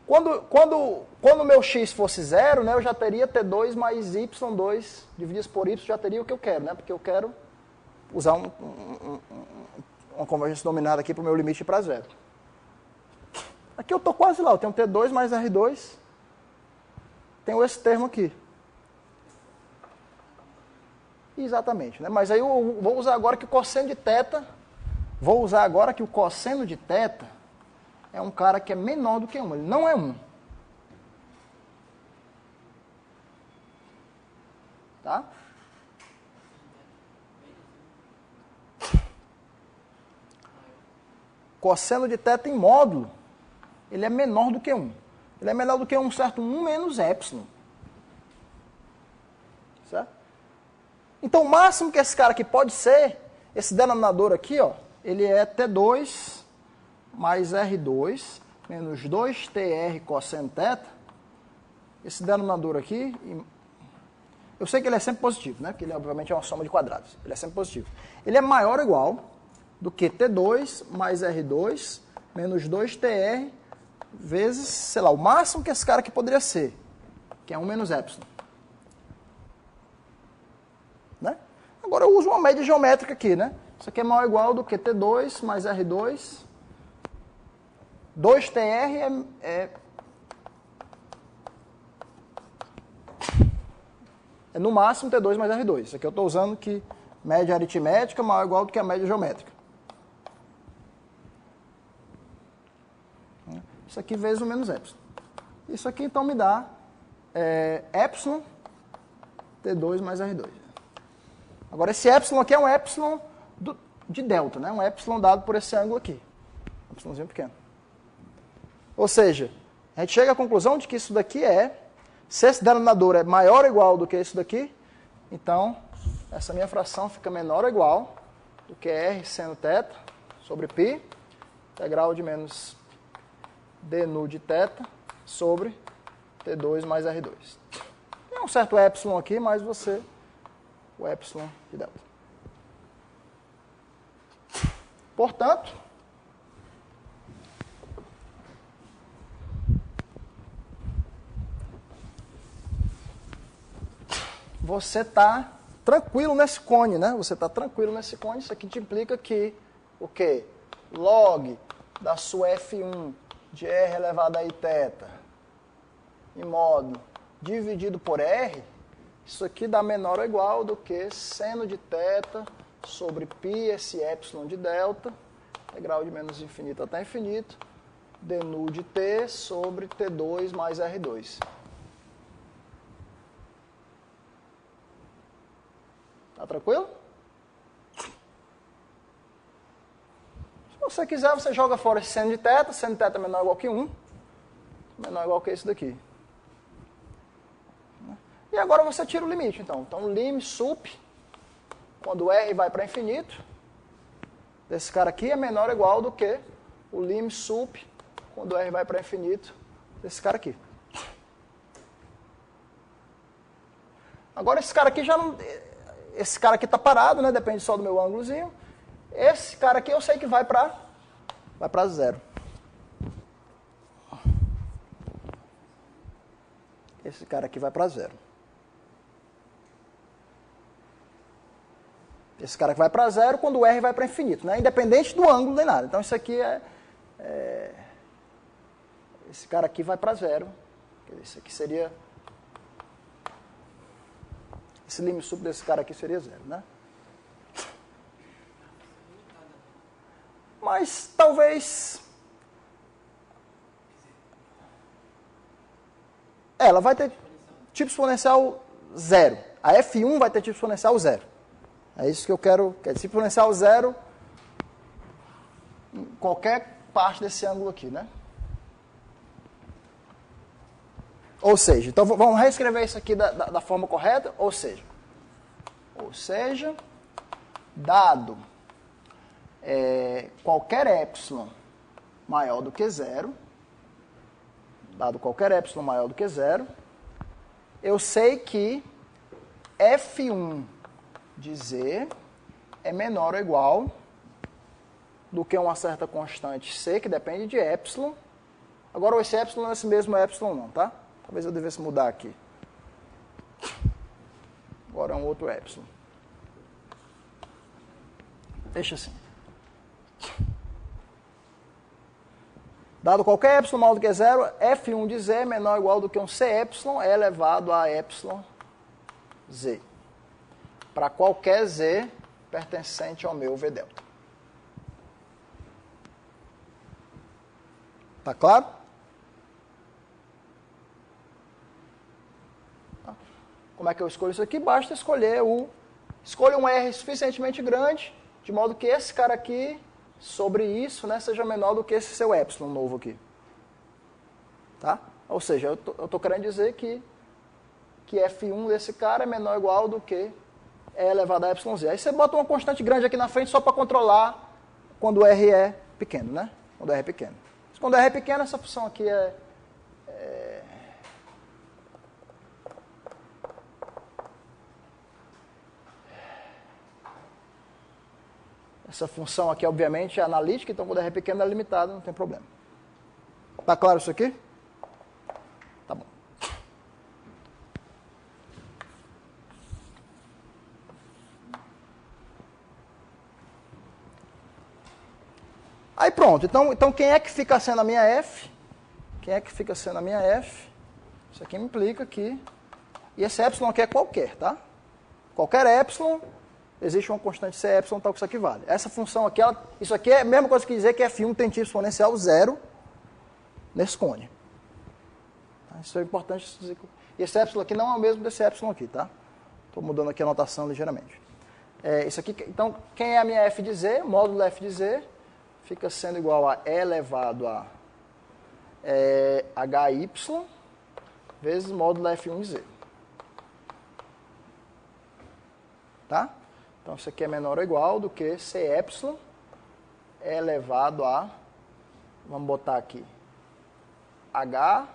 Quando o meu x fosse zero, né, eu já teria t2 mais y2 dividido por y, já teria o que eu quero, né? Porque eu quero usar uma convergência dominada aqui para o meu limite ir para zero. Aqui eu estou quase lá, eu tenho t2 mais r2, tenho esse termo aqui. Exatamente, né? Mas aí eu vou usar agora que o cosseno de θ, é um cara que é menor do que 1, ele não é 1. Tá? Cosseno de θ em módulo, ele é menor do que 1. Ele é menor do que um certo 1 menos epsilon. Certo? Então, o máximo que esse cara aqui pode ser, esse denominador aqui, ó, ele é T2 mais R2 menos 2TR cosseno θ. Esse denominador aqui, eu sei que ele é sempre positivo, né? Porque ele, obviamente, é uma soma de quadrados. Ele é sempre positivo. Ele é maior ou igual do que T2 mais R2 menos 2TR vezes, sei lá, o máximo que esse cara aqui poderia ser, que é 1 menos epsilon. Né? Agora eu uso uma média geométrica aqui, né? Isso aqui é maior ou igual do que T2 mais R2. 2TR é no máximo T2 mais R2. Isso aqui eu estou usando que média aritmética maior ou igual do que a média geométrica. Isso aqui vezes o menos epsilon. Isso aqui então me dá epsilon T2 mais R2. Agora esse epsilon aqui é um epsilon de delta, né? Um epsilon dado por esse ângulo aqui. Um epsilonzinho pequeno. Ou seja, a gente chega à conclusão de que isso daqui se esse denominador é maior ou igual do que isso daqui, então essa minha fração fica menor ou igual do que R seno θ sobre π, integral de menos d nu de θ sobre T2 mais R2. Tem um certo epsilon aqui, mas o epsilon de delta. Portanto, você está tranquilo nesse cone, né? Você está tranquilo nesse cone, isso aqui te implica que o quê? Log da sua F1 de R elevado a I θ em modo dividido por R, isso aqui dá menor ou igual do que seno de θ sobre π, esse epsilon de delta, integral de menos infinito até infinito, d nu de t sobre T2 mais R2. Tá tranquilo? Se você quiser, você joga fora esse seno de θ é menor ou igual que 1, menor ou igual que esse daqui. E agora você tira o limite, então. Então, lim sup, quando R vai para infinito, desse cara aqui é menor ou igual do que o lim sup, quando R vai para infinito, desse cara aqui. Agora, esse cara aqui já não... Esse cara aqui está parado, né? Depende só do meu ângulozinho. Esse cara aqui eu sei que vai para zero. Esse cara aqui vai para zero. Esse cara que vai para zero quando o R vai para infinito, né? Independente do ângulo nem nada. Então, isso aqui esse cara aqui vai para zero. Esse aqui seria... Esse lim sup desse cara aqui seria zero, né? Mas, talvez... Ela vai ter tipo exponencial zero. A F1 vai ter tipo exponencial zero. É isso que eu quero. Tipo exponencial zero em qualquer parte desse ângulo aqui, né? Ou seja, então vamos reescrever isso aqui da forma correta. Ou seja, dado qualquer epsilon maior do que zero, eu sei que F1 de Z é menor ou igual do que uma certa constante C, que depende de epsilon. Agora, esse epsilon não é esse mesmo epsilon não, tá? Talvez eu devesse mudar aqui. Agora é um outro epsilon. Deixa assim. Dado qualquer epsilon maior do que zero, F1 de Z é menor ou igual do que um C epsilon elevado a epsilon Z. Para qualquer Z pertencente ao meu V delta. Tá claro? Como é que eu escolho isso aqui? Basta escolher escolha um R suficientemente grande, de modo que esse cara aqui, sobre isso, né, seja menor do que esse seu epsilon novo aqui. Tá? Ou seja, eu estou querendo dizer que F1 desse cara é menor ou igual do que E elevado a epsilon Z. Aí você bota uma constante grande aqui na frente só para controlar quando o R é pequeno, né? Quando o R é pequeno. Mas quando o R é pequeno, essa função aqui Essa função aqui, obviamente, é analítica, então quando R é pequeno, é limitada, não tem problema. Tá claro isso aqui? Tá bom. Aí pronto, então quem é que fica sendo a minha F? Quem é que fica sendo a minha F? Isso aqui me implica que... E esse epsilon aqui é qualquer, tá? Qualquer epsilon... Existe uma constante C epsilon, tal que isso aqui vale. Essa função aqui, isso aqui é a mesma coisa que dizer que F1 tem tipo exponencial zero nesse cone. Isso é importante dizer. E esse epsilon aqui não é o mesmo desse epsilon aqui, tá? Estou mudando aqui a notação ligeiramente. Isso aqui, então, quem é a minha F de Z? Módulo F de Z fica sendo igual a E elevado a HY vezes módulo F1 de Z. Tá? Então, isso aqui é menor ou igual do que Cy elevado a, vamos botar aqui, H,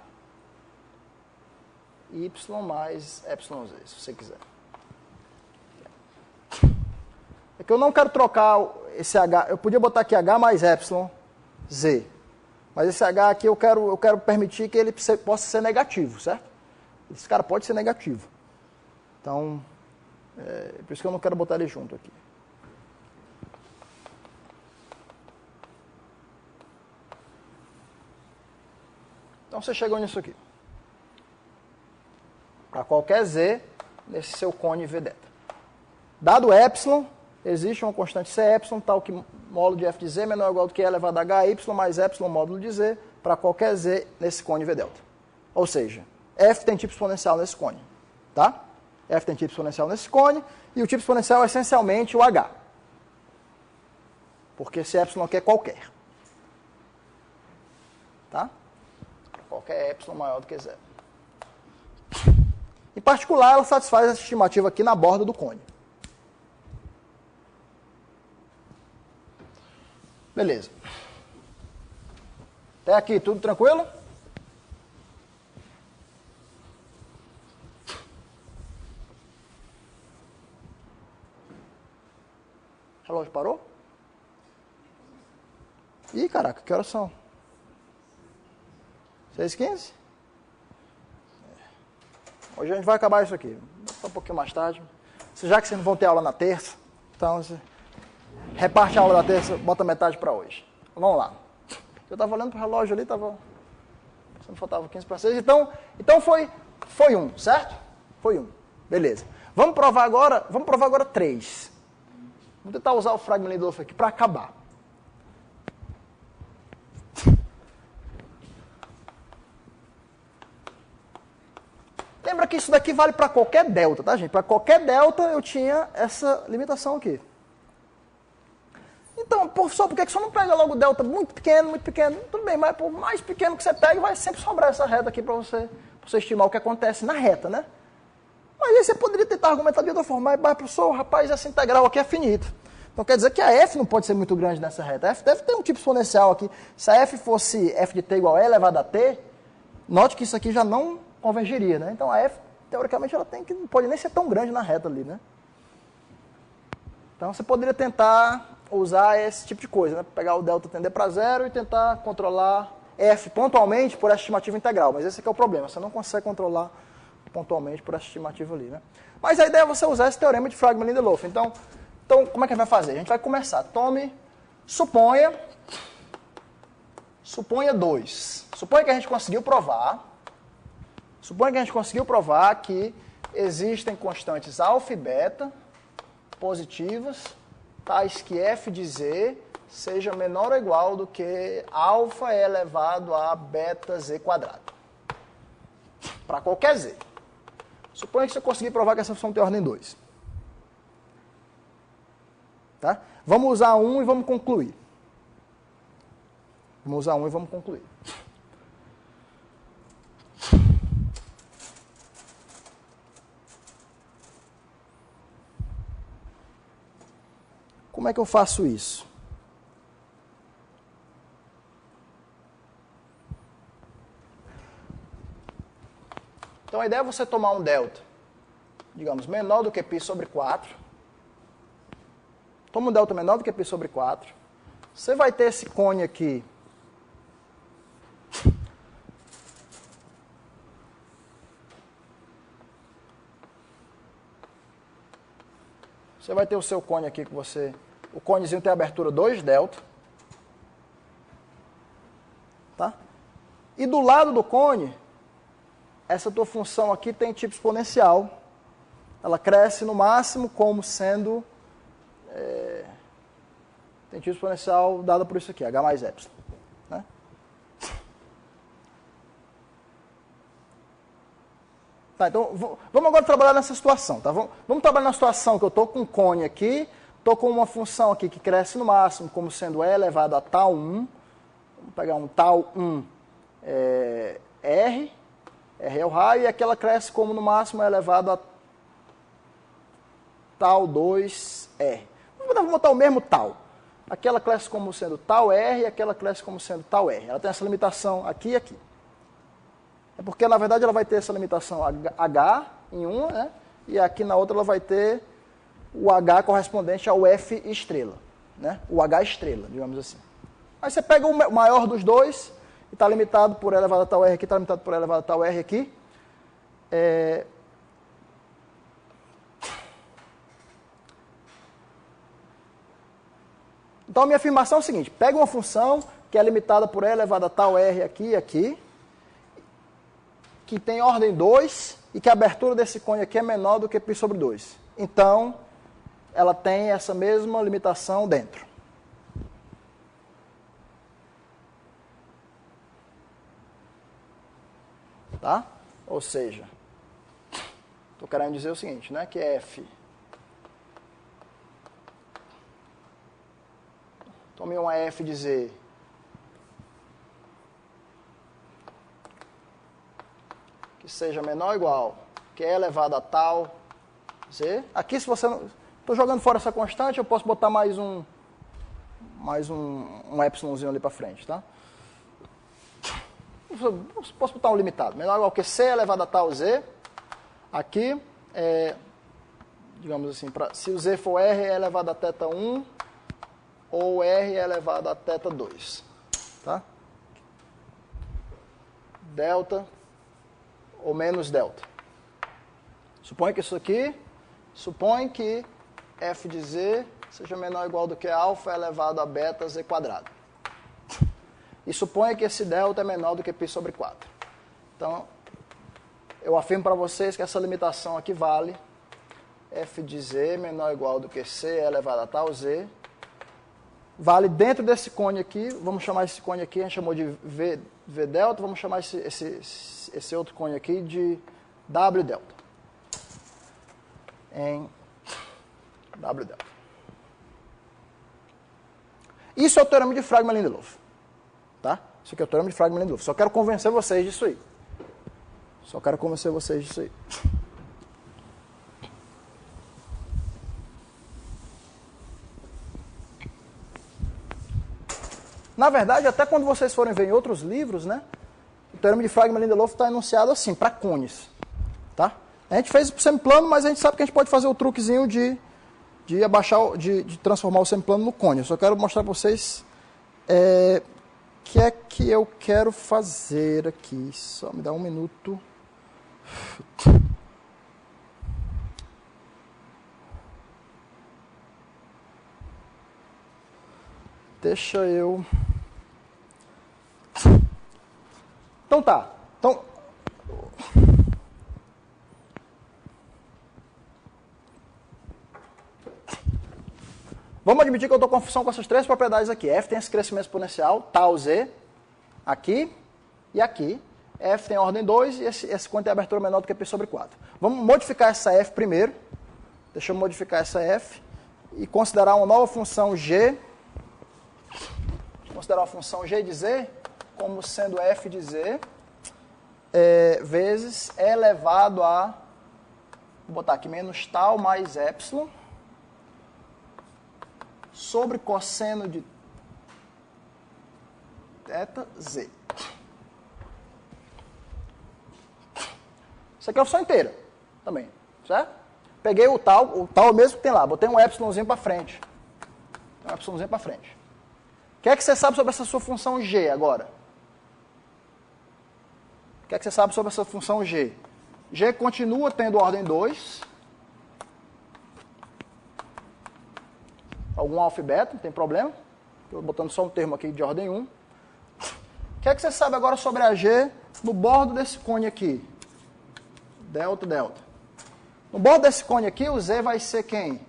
Y mais YZ, se você quiser. É que eu não quero trocar esse H, eu podia botar aqui H mais YZ, mas esse H aqui eu quero permitir que ele possa ser negativo, certo? Esse cara pode ser negativo. Então, por isso que eu não quero botar ele junto aqui. Então, você chegou nisso aqui. Para qualquer Z, nesse seu cone V delta. Dado epsilon, existe uma constante Cy, tal que módulo de f de Z menor ou igual do que E elevado a HY mais epsilon módulo de Z, para qualquer Z nesse cone V delta. Ou seja, f tem tipo exponencial nesse cone. Tá? F tem tipo exponencial nesse cone, e o tipo exponencial é essencialmente o H. Porque esse epsilon aqui é qualquer. Tá? Qualquer epsilon maior do que zero. Em particular, ela satisfaz essa estimativa aqui na borda do cone. Beleza. Até aqui, tudo tranquilo? O relógio parou? Ih, caraca, que horas são? 6h15? Hoje a gente vai acabar isso aqui. Um pouquinho mais tarde. Já que vocês não vão ter aula na terça, então você reparte a aula da terça, bota metade para hoje. Vamos lá. Eu estava olhando para o relógio ali, estava... Não faltava 15 para 6. Então foi 1, certo? Foi 1. Beleza. Vamos provar agora 3. Vamos tentar usar o fragment Lindelof aqui para acabar. Lembra que isso daqui vale para qualquer delta, tá, gente? Para qualquer delta eu tinha essa limitação aqui. Então, professor, por que você não pega logo o delta muito pequeno, muito pequeno? Tudo bem, mas por mais pequeno que você pegue, vai sempre sobrar essa reta aqui para você estimar o que acontece na reta, né? Mas aí você poderia tentar argumentar de outra forma, mas professor, rapaz, essa integral aqui é finita. Então quer dizer que a f não pode ser muito grande nessa reta. A f deve ter um tipo exponencial aqui. Se a f fosse f de t igual a e elevado a t, note que isso aqui já não convergeria, né? Então a f, teoricamente, não pode nem ser tão grande na reta ali, né? Então você poderia tentar usar esse tipo de coisa, né? Pegar o delta tender para zero e tentar controlar f pontualmente por essa estimativa integral. Mas esse aqui é o problema, você não consegue controlar pontualmente por essa estimativa ali, né? Mas a ideia é você usar esse teorema de fragment Lindelof. Então, como é que a gente vai fazer? A gente vai começar. Suponha 2. Suponha que a gente conseguiu provar. Suponha que a gente conseguiu provar que existem constantes alfa e beta positivas, tais que f de z seja menor ou igual do que alfa elevado a beta z quadrado. Para qualquer z. Suponha que você conseguir provar que essa função tem ordem 2. Tá? Vamos usar 1 e vamos concluir. Como é que eu faço isso? Então a ideia é você tomar um delta, digamos, menor do que π sobre 4. Toma um delta menor do que π sobre 4. Você vai ter esse cone aqui. Você vai ter o seu cone aqui que você... O conezinho tem abertura 2 delta. Tá? E do lado do cone, essa tua função aqui tem tipo exponencial. Ela cresce no máximo como sendo... tem tipo exponencial dada por isso aqui, h mais epsilon. Né? Tá, então, vamos agora trabalhar nessa situação. Tá? Vamos trabalhar na situação que eu estou com um cone aqui, estou com uma função aqui que cresce no máximo como sendo e elevado a tal 1. Vamos pegar um tal 1 r é o raio, e aqui ela cresce como no máximo é elevado a tal 2R. Vamos botar o mesmo tal. Aquela classe como sendo tal R e aquela classe como sendo tal R. Ela tem essa limitação aqui e aqui. É porque, na verdade, ela vai ter essa limitação H em uma, né? E aqui na outra ela vai ter o H correspondente ao F estrela, né? O H estrela, digamos assim. Aí você pega o maior dos dois e está limitado por E elevado a tal R aqui, está limitado por E elevado a tal R aqui. Então, a minha afirmação é o seguinte: pega uma função que é limitada por E elevado a tal R aqui e aqui, que tem ordem 2 e que a abertura desse cone aqui é menor do que π sobre 2. Então, ela tem essa mesma limitação dentro. Tá? Ou seja, estou querendo dizer o seguinte, né? Que F... Tome uma F de Z que seja menor ou igual que é elevado a tal Z. Aqui, se você não... Estou jogando fora essa constante, eu posso botar mais um epsilonzinho ali para frente, tá? Posso botar um limitado. Menor ou igual que C elevado a tal Z. Aqui, digamos assim, se o Z for R é elevado a θ 1, ou R é elevado a θ 2. Tá? Delta ou menos delta. Supõe que isso aqui, supõe que F de Z seja menor ou igual do que alfa elevado a beta Z quadrado. E suponha que esse delta é menor do que π sobre 4. Então, eu afirmo para vocês que essa limitação aqui vale F de Z menor ou igual do que C elevado a tal Z. Vale dentro desse cone aqui, vamos chamar esse cone aqui, a gente chamou de V delta, vamos chamar esse outro cone aqui de W delta. Em W delta. Isso é o teorema de Fragment-Lindelof. Tá? Isso aqui é o teorema de Fragment-Lindelof. Só quero convencer vocês disso aí. Só quero convencer vocês disso aí. Na verdade, até quando vocês forem ver em outros livros, né, o teorema de Fragment-Lindelof está enunciado assim, para cones. Tá? A gente fez o semiplano, mas a gente sabe que a gente pode fazer o truquezinho de transformar o semiplano no cone. Eu só quero mostrar para vocês o que é que eu quero fazer aqui. Só me dá um minuto. Deixa eu... Então tá. Então... Vamos admitir que eu estou com uma função com essas três propriedades aqui. F tem esse crescimento exponencial, tal Z, aqui e aqui. F tem ordem 2 e esse cone tem abertura menor do que π sobre 4. Vamos modificar essa F primeiro. Deixa eu modificar essa F e considerar uma nova função G. Considerar uma função G de Z como sendo F de Z vezes E elevado a, vou botar aqui, menos tal mais epsilon sobre cosseno de θ Z. Isso aqui é a função inteira também, certo? Peguei o tal mesmo que tem lá, botei um epsilonzinho para frente. Um epsilonzinho para frente. O que é que você sabe sobre essa sua função G agora? O que é que você sabe sobre essa função G? G continua tendo ordem 2. Algum alfa e beta, não tem problema. Estou botando só um termo aqui de ordem 1. O que é que você sabe agora sobre a G no bordo desse cone aqui? Delta, delta. No bordo desse cone aqui, o Z vai ser quem?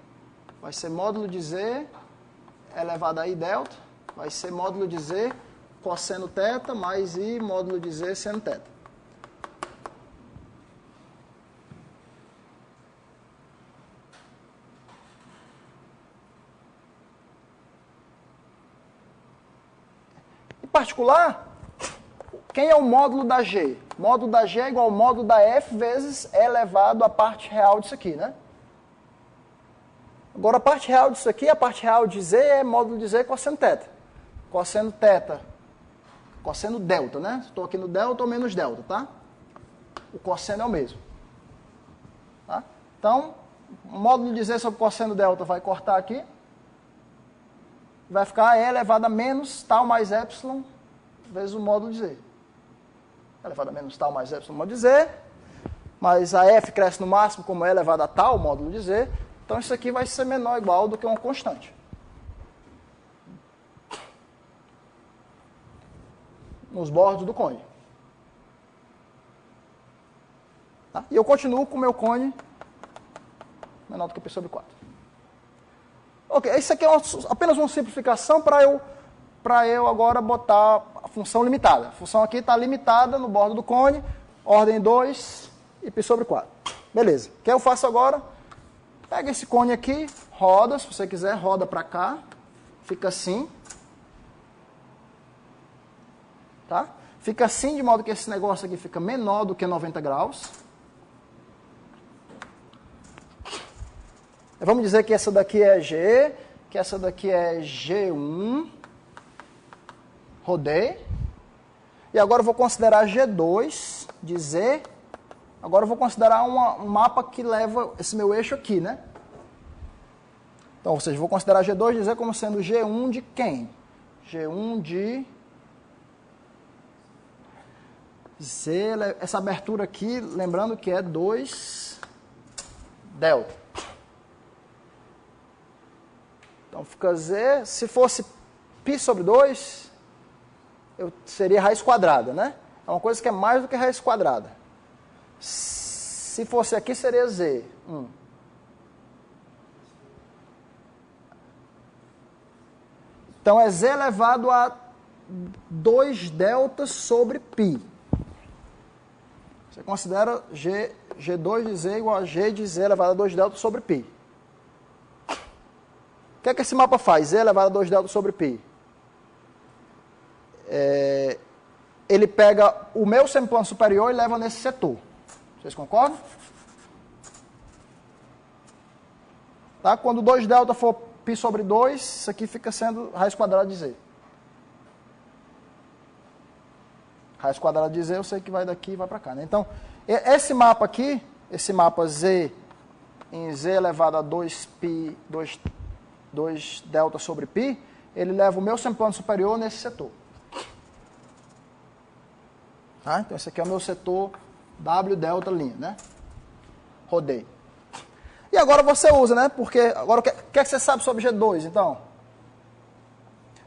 Vai ser módulo de Z elevado a I delta. Vai ser módulo de Z cosseno θ mais I módulo de Z seno θ. Em particular, quem é o módulo da G? O módulo da G é igual ao módulo da F vezes E elevado à parte real disso aqui, né? Agora a parte real disso aqui, a parte real de Z é módulo de Z cosseno θ. Cosseno θ, cosseno delta, né? Estou aqui no delta ou menos delta, tá? O cosseno é o mesmo. Tá? Então, o módulo de Z sobre cosseno delta vai cortar aqui. Vai ficar E elevado a menos tal mais epsilon vezes o módulo de Z. E elevado a menos tal mais epsilon módulo de Z. Mas a F cresce no máximo como E elevado a tal módulo de Z. Então isso aqui vai ser menor ou igual do que uma constante. Nos bordos do cone. Tá? E eu continuo com o meu cone menor do que π sobre 4. Ok, isso aqui é apenas uma simplificação para eu agora botar a função limitada. A função aqui está limitada no bordo do cone, ordem 2 e π sobre 4. Beleza. O que eu faço agora? Pega esse cone aqui, roda, se você quiser, roda para cá, fica assim. Tá? Fica assim de modo que esse negócio aqui fica menor do que 90 graus. Vamos dizer que essa daqui é G, que essa daqui é G1. Rodei. E agora eu vou considerar G2 de Z. Agora eu vou considerar um mapa que leva esse meu eixo aqui, né? Então, ou seja, vou considerar G2 de Z como sendo G1 de quem? G1 de Z, essa abertura aqui, lembrando que é 2 delta. Então fica Z, se fosse π sobre 2, seria raiz quadrada, né? É uma coisa que é mais do que raiz quadrada. Se fosse aqui, seria Z. Então é Z elevado a 2 delta sobre π. Você considera G2 de Z igual a G de Z elevado a 2 delta sobre π. O que é que esse mapa faz? Z elevado a 2 delta sobre π. Ele pega o meu semiplano superior e leva nesse setor. Vocês concordam? Tá? Quando 2 delta for π sobre 2, isso aqui fica sendo raiz quadrada de Z. Raiz quadrada de Z, eu sei que vai daqui e vai para cá, né? Então, esse mapa aqui, esse mapa Z em Z elevado a 2π, 2 delta sobre π, ele leva o meu semiplano superior nesse setor. Tá? Então, esse aqui é o meu setor W delta linha, né? Rodei. E agora você usa, né? Porque agora o que é que você sabe sobre G2, então?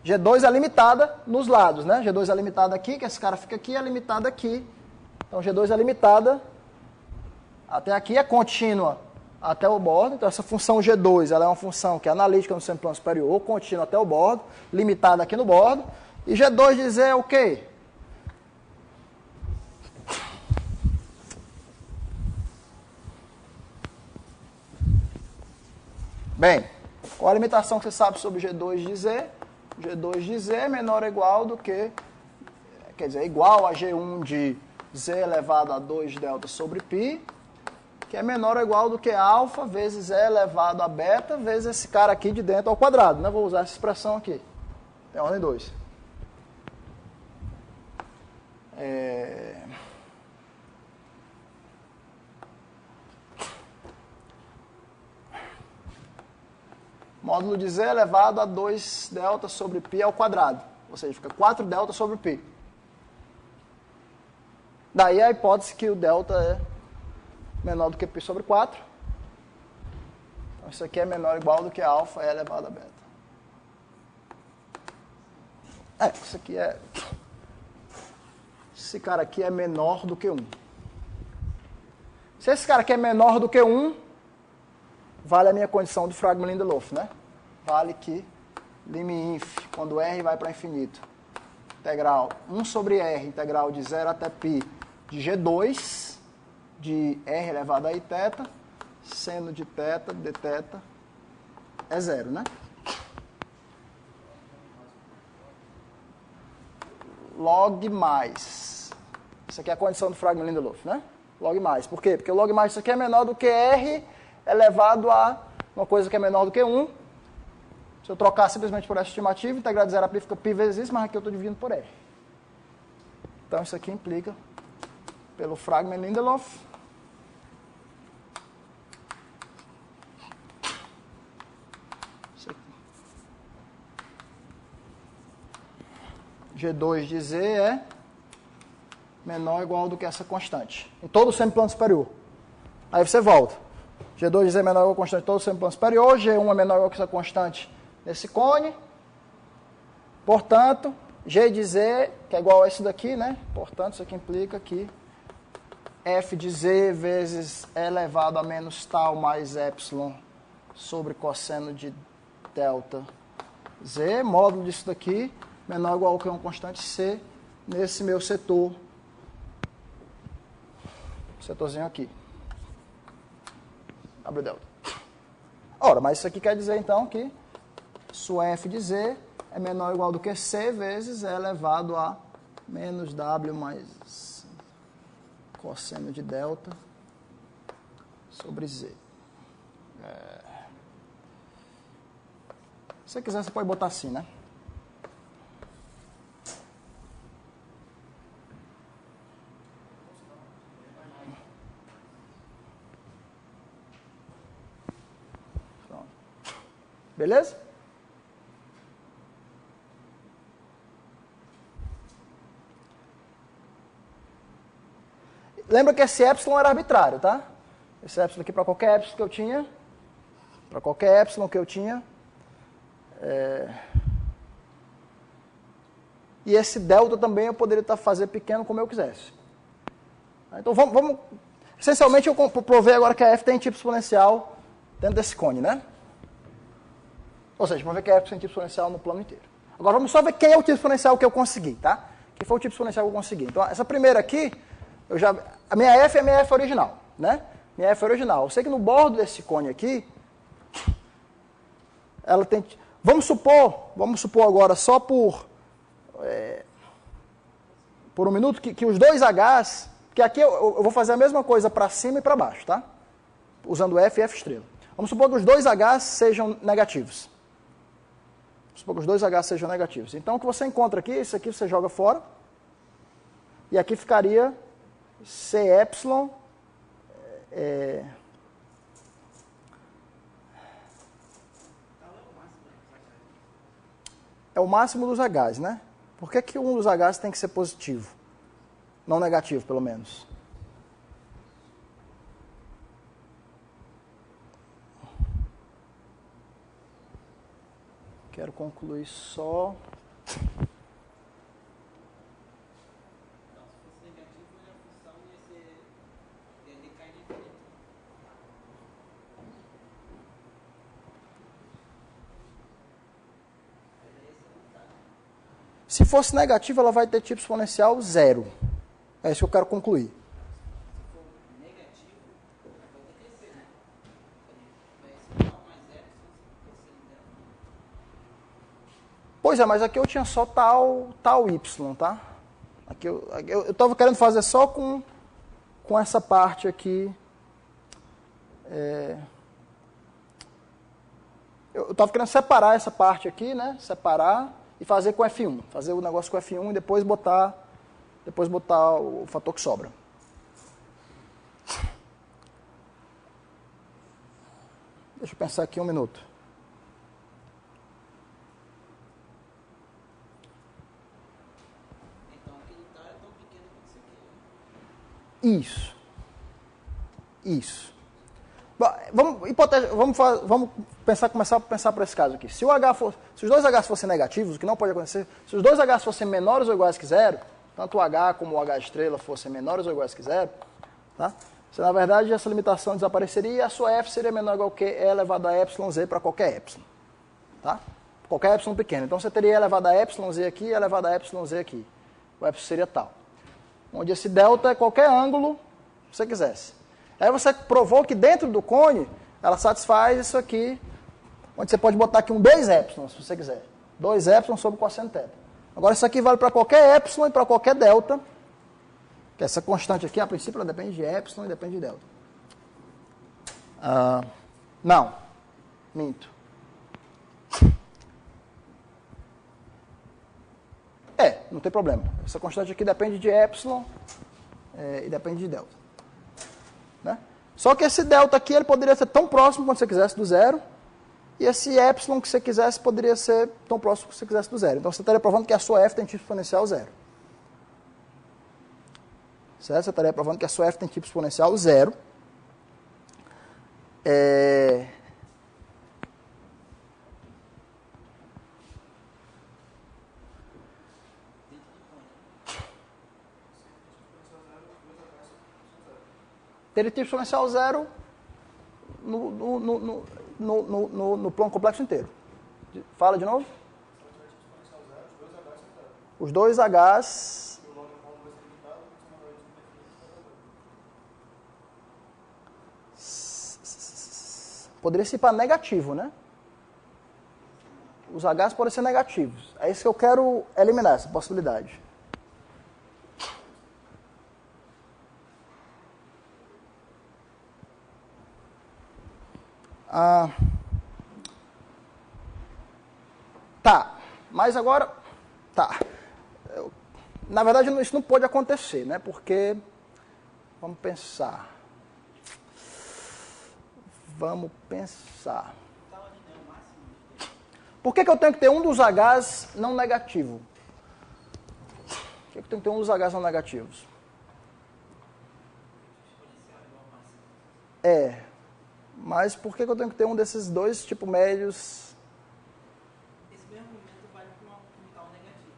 G2 é limitada nos lados, né? G2 é limitada aqui, que esse cara fica aqui, é limitada aqui. Então, G2 é limitada até aqui, é contínua até o bordo. Então, essa função G2, ela é uma função que é analítica no semiplano superior, ou contínua até o bordo, limitada aqui no bordo. E G2 de Z é o quê? Bem, qual a limitação que você sabe sobre G2 de Z? G2 de Z é menor ou igual do que, quer dizer, igual a G1 de Z elevado a 2 delta sobre π, que é menor ou igual do que alfa vezes E elevado a beta vezes esse cara aqui de dentro ao quadrado, né? Vou usar essa expressão aqui. Tem ordem 2. Módulo de Z elevado a 2 delta sobre π ao quadrado. Ou seja, fica 4 delta sobre π. Daí a hipótese que o delta é menor do que π sobre 4. Então isso aqui é menor ou igual do que alfa E elevado a beta. Isso aqui é... Esse cara aqui é menor do que 1. Se esse cara aqui é menor do que 1, vale a minha condição do Fragment-Lindelof, né? Vale que lim_inf, quando R vai para infinito, integral 1 sobre R, integral de 0 até π de G2, de R elevado a I θ, seno de θ, dθ, é 0, né? Log mais. Isso aqui é a condição do Fragment-Lindelof, né? Log mais. Por quê? Porque o log mais isso aqui é menor do que R elevado a uma coisa que é menor do que 1. Se eu trocar simplesmente por essa estimativa, integral de 0 a π fica π vezes isso, mas aqui eu estou dividindo por R. Então isso aqui implica, pelo Fragment-Lindelof, G2 de Z é menor ou igual do que essa constante, em todo o semiplano superior. Aí você volta. G2 de Z é menor ou igual a constante em todo o semiplano superior, G1 é menor ou igual que essa constante nesse cone. Portanto, G de Z, que é igual a esse daqui, né? Portanto, isso aqui implica que F de Z vezes E elevado a menos tal mais epsilon sobre cosseno de delta Z, módulo disso daqui, menor ou igual que uma constante C nesse meu setorzinho aqui. W delta. Ora, mas isso aqui quer dizer então que sua F de Z é menor ou igual do que C vezes E elevado a menos W mais cosseno de delta sobre Z. Se você quiser, você pode botar assim, né? Pronto. Beleza? Lembra que esse epsilon era arbitrário, tá? Esse epsilon aqui para qualquer epsilon que eu tinha, e esse delta também eu poderia fazer pequeno como eu quisesse. Então vamos essencialmente eu provei agora que a F tem tipo exponencial dentro desse cone, né? Ou seja, vamos ver que a F tem tipo exponencial no plano inteiro. Agora vamos só ver quem é o tipo exponencial que eu consegui, tá? Quem foi o tipo exponencial que eu consegui? Então essa primeira aqui, a minha F é a minha F original, né? Minha F original. Eu sei que no bordo desse cone aqui, ela tem... Vamos supor agora, só por um minuto, que os dois Hs, que aqui eu vou fazer a mesma coisa para cima e para baixo, tá? Usando F e F estrela. Vamos supor que os dois Hs sejam negativos. Vamos supor que os dois Hs sejam negativos. Então o que você encontra aqui, isso aqui você joga fora, e aqui ficaria C epsilon é o máximo dos Hs, né? Por que um dos Hs tem que ser positivo? Não negativo, pelo menos. Quero concluir só... Se fosse negativo, ela vai ter tipo exponencial 0. É isso que eu quero concluir. Pois é, mas aqui eu tinha só tal y, tá? Aqui eu estava querendo fazer só com essa parte aqui. Eu estava querendo separar essa parte aqui, né? Separar e fazer com F1. Fazer o negócio com F1 e depois botar o fator que sobra. Deixa eu pensar aqui um minuto. Então aquele tal é tão pequeno quanto isso aqui. Isso. Vamos começar a pensar por esse caso aqui. Se os dois Hs fossem negativos, o que não pode acontecer, se os dois Hs fossem menores ou iguais que zero, tanto o H como o H estrela fossem menores ou iguais que zero, tá? Na verdade, essa limitação desapareceria e a sua F seria menor ou igual que E elevado a epsilon z para qualquer epsilon. Tá? Qualquer epsilon pequeno. Então você teria E elevado a epsilon z aqui e E elevado a epsilon z aqui. O epsilon seria tal. Onde esse delta é qualquer ângulo que você quisesse. Aí você provou que dentro do cone, ela satisfaz isso aqui, onde você pode botar aqui um 2 epsilon, se você quiser. 2 epsilon sobre cosseno θ. Agora isso aqui vale para qualquer epsilon e para qualquer delta. Que essa constante aqui, a princípio, ela depende de epsilon e depende de delta. Não. Minto. Não tem problema. Essa constante aqui depende de epsilon e depende de delta. Né? Só que esse delta aqui ele poderia ser tão próximo quanto você quisesse do zero, e esse epsilon que você quisesse poderia ser tão próximo quanto você quisesse do zero. Então você estaria provando que a sua f tem tipo exponencial zero. Certo? Você estaria provando que a sua f tem tipo exponencial zero. Teria tipo exponencial zero no plano complexo inteiro. Fala de novo. Os dois Hs... Poderia ser para negativo, né? Os Hs podem ser negativos. É isso que eu quero eliminar, essa possibilidade. Tá, mas agora... Tá. Na verdade, isso não pode acontecer, né? Porque... Vamos pensar. Por que eu tenho que ter um dos Hs não negativo? Por que eu tenho que ter um dos Hs não negativos? Mas por que eu tenho que ter um desses dois tipo médios? Esse mesmo argumento vale para um tal negativo.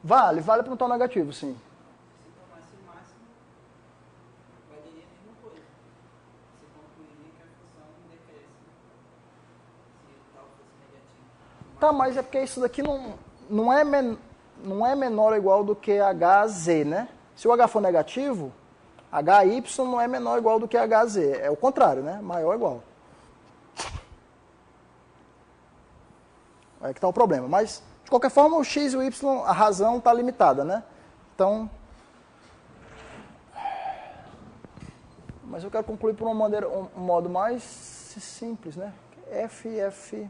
Vale para um tal negativo, sim. Se tomasse o máximo, valeria a mesma coisa. Você concluiria que a função decresce se o tal fosse negativo. Tá, mas é porque isso daqui não é menor ou igual do que Hz, né? Se o H for negativo, HY não é menor ou igual do que Hz. É o contrário, né? Maior ou igual. Aí que está o problema. Mas, de qualquer forma, o x e o y, a razão está limitada, né? Então... Mas eu quero concluir por um modo mais simples, né? F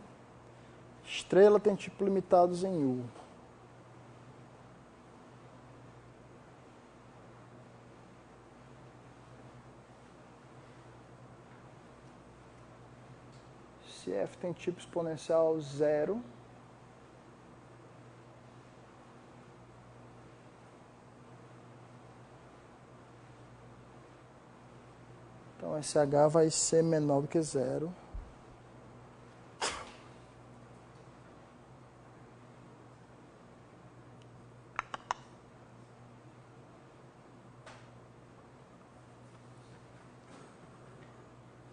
estrela tem tipo limitados em U. Se f tem tipo exponencial zero, então esse h vai ser menor do que zero.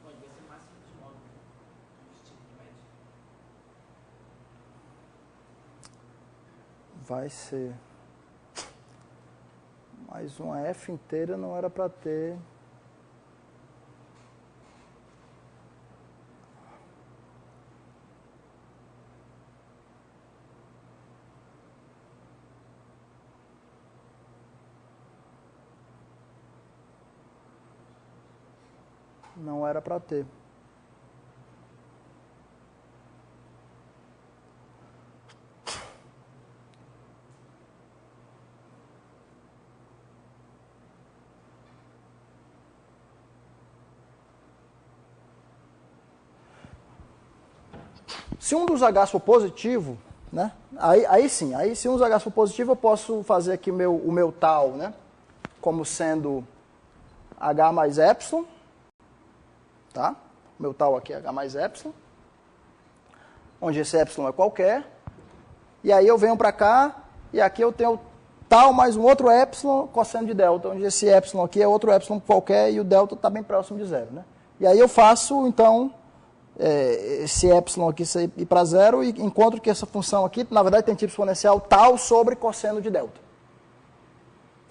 Pode ser o máximo de módulo do estilo médio. Vai ser. Mas uma f inteira não era para ter. Não era para ter. Se um dos H for positivo, né? Aí sim, se um dos H for positivo, eu posso fazer aqui o meu tal, né? Como sendo H mais epsilon. Tá? Meu tal aqui é H mais epsilon, onde esse epsilon é qualquer, e aí eu venho para cá, e aqui eu tenho tal mais um outro epsilon cosseno de delta, onde esse epsilon aqui é outro epsilon qualquer, e o delta está bem próximo de zero. Né? E aí eu faço, então, esse epsilon aqui ir para zero, e encontro que essa função aqui, na verdade, tem tipo exponencial tal sobre cosseno de delta.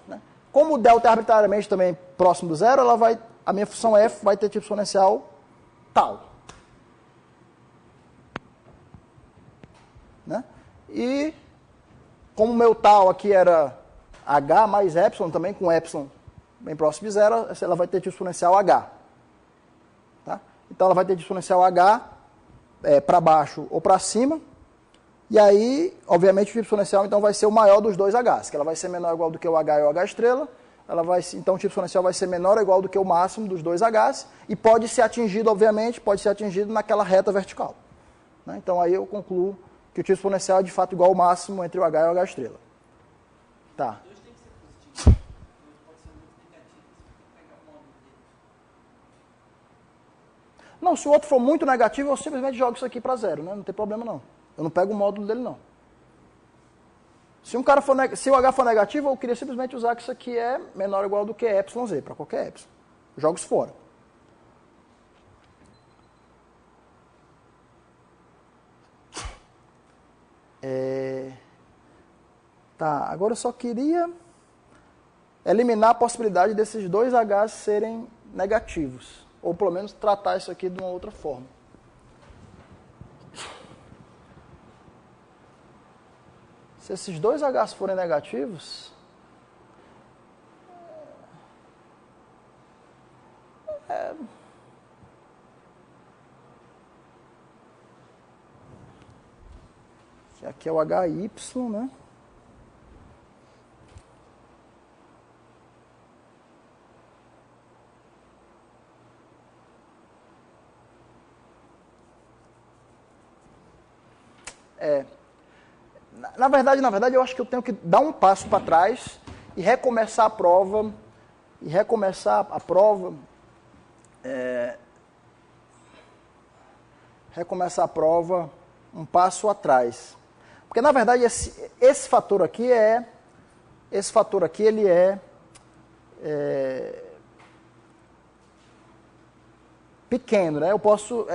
Né? Como o delta é arbitrariamente também próximo do zero, a minha função f vai ter tipo exponencial tal. Né? E como o meu tal aqui era h mais epsilon, também com epsilon bem próximo de zero, ela vai ter tipo exponencial h. Então ela vai ter de exponencial h para baixo ou para cima. E aí, obviamente, o tipo exponencial então vai ser o maior dos dois h's, que ela vai ser menor ou igual do que o h e o h estrela. Então o tipo exponencial vai ser menor ou igual do que o máximo dos dois h's e pode ser atingido, obviamente, naquela reta vertical. Né? Então aí eu concluo que o tipo exponencial é de fato igual ao máximo entre o h e o h estrela. Tá. Dois tem que ser positivo. Dois pode ser muito negativo. Você tem que pegar o módulo dele. Não, se o outro for muito negativo, eu simplesmente jogo isso aqui para zero, né? Não tem problema não. Eu não pego o módulo dele não. Se o h for negativo, eu queria simplesmente usar que isso aqui é menor ou igual do que epsilon z, para qualquer epsilon. Eu jogo isso fora. Tá, agora eu só queria eliminar a possibilidade desses dois h's serem negativos. Ou pelo menos tratar isso aqui de uma outra forma. Se esses dois h's forem negativos, que aqui é o HY, né? Na verdade, eu acho que eu tenho que dar um passo para trás e recomeçar a prova. Recomeçar a prova um passo atrás. Porque, na verdade, esse fator aqui ele é pequeno, né? Eu posso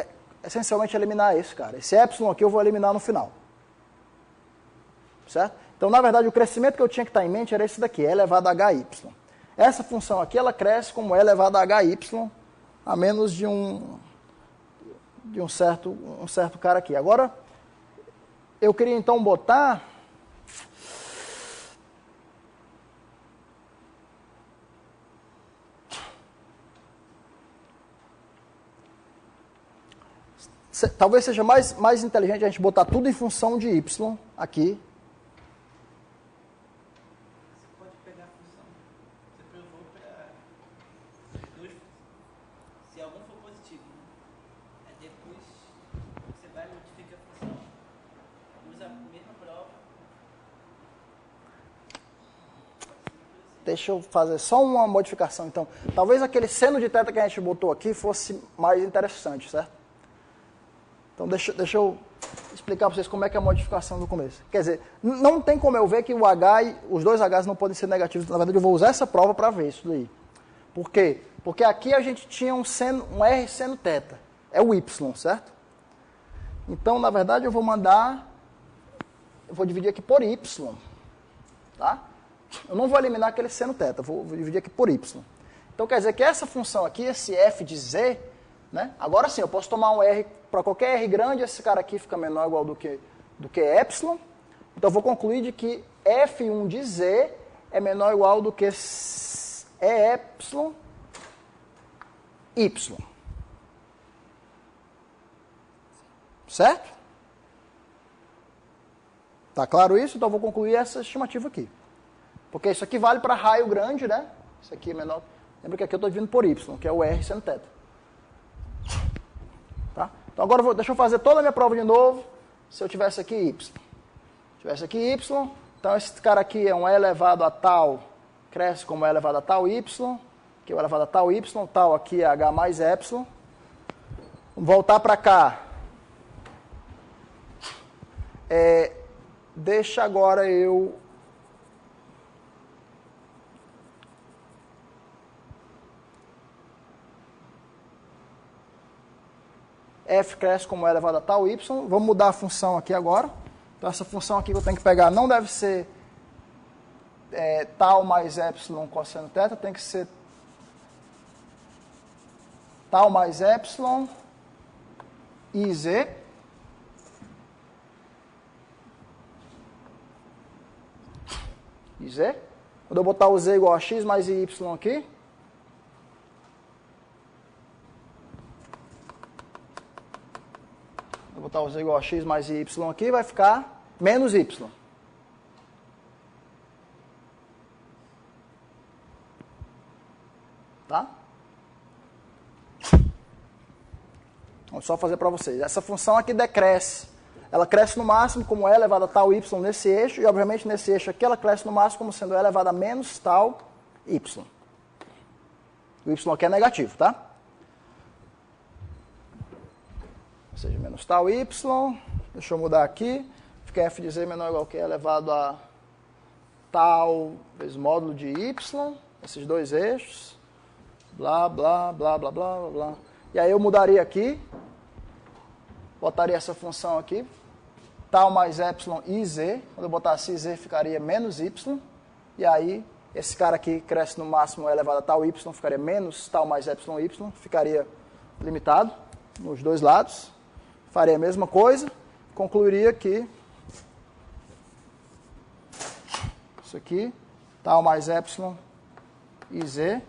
essencialmente eliminar esse cara. Esse epsilon aqui eu vou eliminar no final. Certo? Então, na verdade, o crescimento que eu tinha que estar em mente era esse daqui, e elevado a hy. Essa função aqui, ela cresce como e elevado a hy a menos de um certo cara aqui. Agora, eu queria então botar... Talvez seja mais inteligente a gente botar tudo em função de y aqui. Você pode pegar a função. Você provou para dois. Se algum for positivo, né? Aí depois você vai e modifica a função. Usa a mesma prova. Deixa eu fazer só uma modificação, então. Talvez aquele seno de θ que a gente botou aqui fosse mais interessante, certo? Então, deixa eu explicar para vocês como é que é a modificação do começo. Quer dizer, não tem como eu ver que o H e os dois H's não podem ser negativos. Na verdade, eu vou usar essa prova para ver isso daí. Por quê? Porque aqui a gente tinha um R seno θ. É o Y, certo? Então, na verdade, eu vou dividir aqui por Y. Tá? Eu não vou eliminar aquele seno θ, vou dividir aqui por Y. Então, quer dizer que essa função aqui, esse f de z, né? Agora sim, eu posso tomar um R para qualquer R grande, esse cara aqui fica menor ou igual do que epsilon. Então, eu vou concluir de que F1 de Z é menor ou igual do que E epsilon Y. Certo? Tá claro isso? Então, eu vou concluir essa estimativa aqui. Porque isso aqui vale para raio grande, né? Isso aqui é menor. Lembra que aqui eu estou dividindo por Y, que é o R seno θ. Tá? Então agora deixa eu fazer toda a minha prova de novo. Se eu tivesse aqui Y. Então esse cara aqui é um E elevado a tal, cresce como E elevado a tal Y, que é o elevado a tal Y, tal aqui é H mais epsilon. Vamos voltar para cá. Deixa agora eu... F cresce como é elevado a tal y. Vamos mudar a função aqui agora. Então, essa função aqui que eu tenho que pegar não deve ser tal mais epsilon cosseno θ, tem que ser tal mais epsilon iz. Quando eu botar o z igual a x mais y aqui, eu botar o z igual a x mais y aqui, vai ficar menos y. Tá? Vou só fazer para vocês. Essa função aqui decresce. Ela cresce no máximo como e elevado a tal y nesse eixo, e obviamente nesse eixo aqui ela cresce no máximo como sendo e elevado a menos tal y. O y aqui é negativo, tá? Ou seja, menos tal y. Deixa eu mudar aqui. Fica f de z menor ou igual que e elevado a tal vezes módulo de y. Esses dois eixos. Blá, blá, blá, blá, blá, blá, blá. E aí eu mudaria aqui. Botaria essa função aqui. Tal mais epsilon e z. Quando eu botasse z, ficaria menos y. E aí, esse cara aqui cresce no máximo elevado a tal y, ficaria menos tal mais epsilon y. Ficaria limitado nos dois lados. Faria a mesma coisa. Concluiria que isso aqui, tal mais epsilon e z,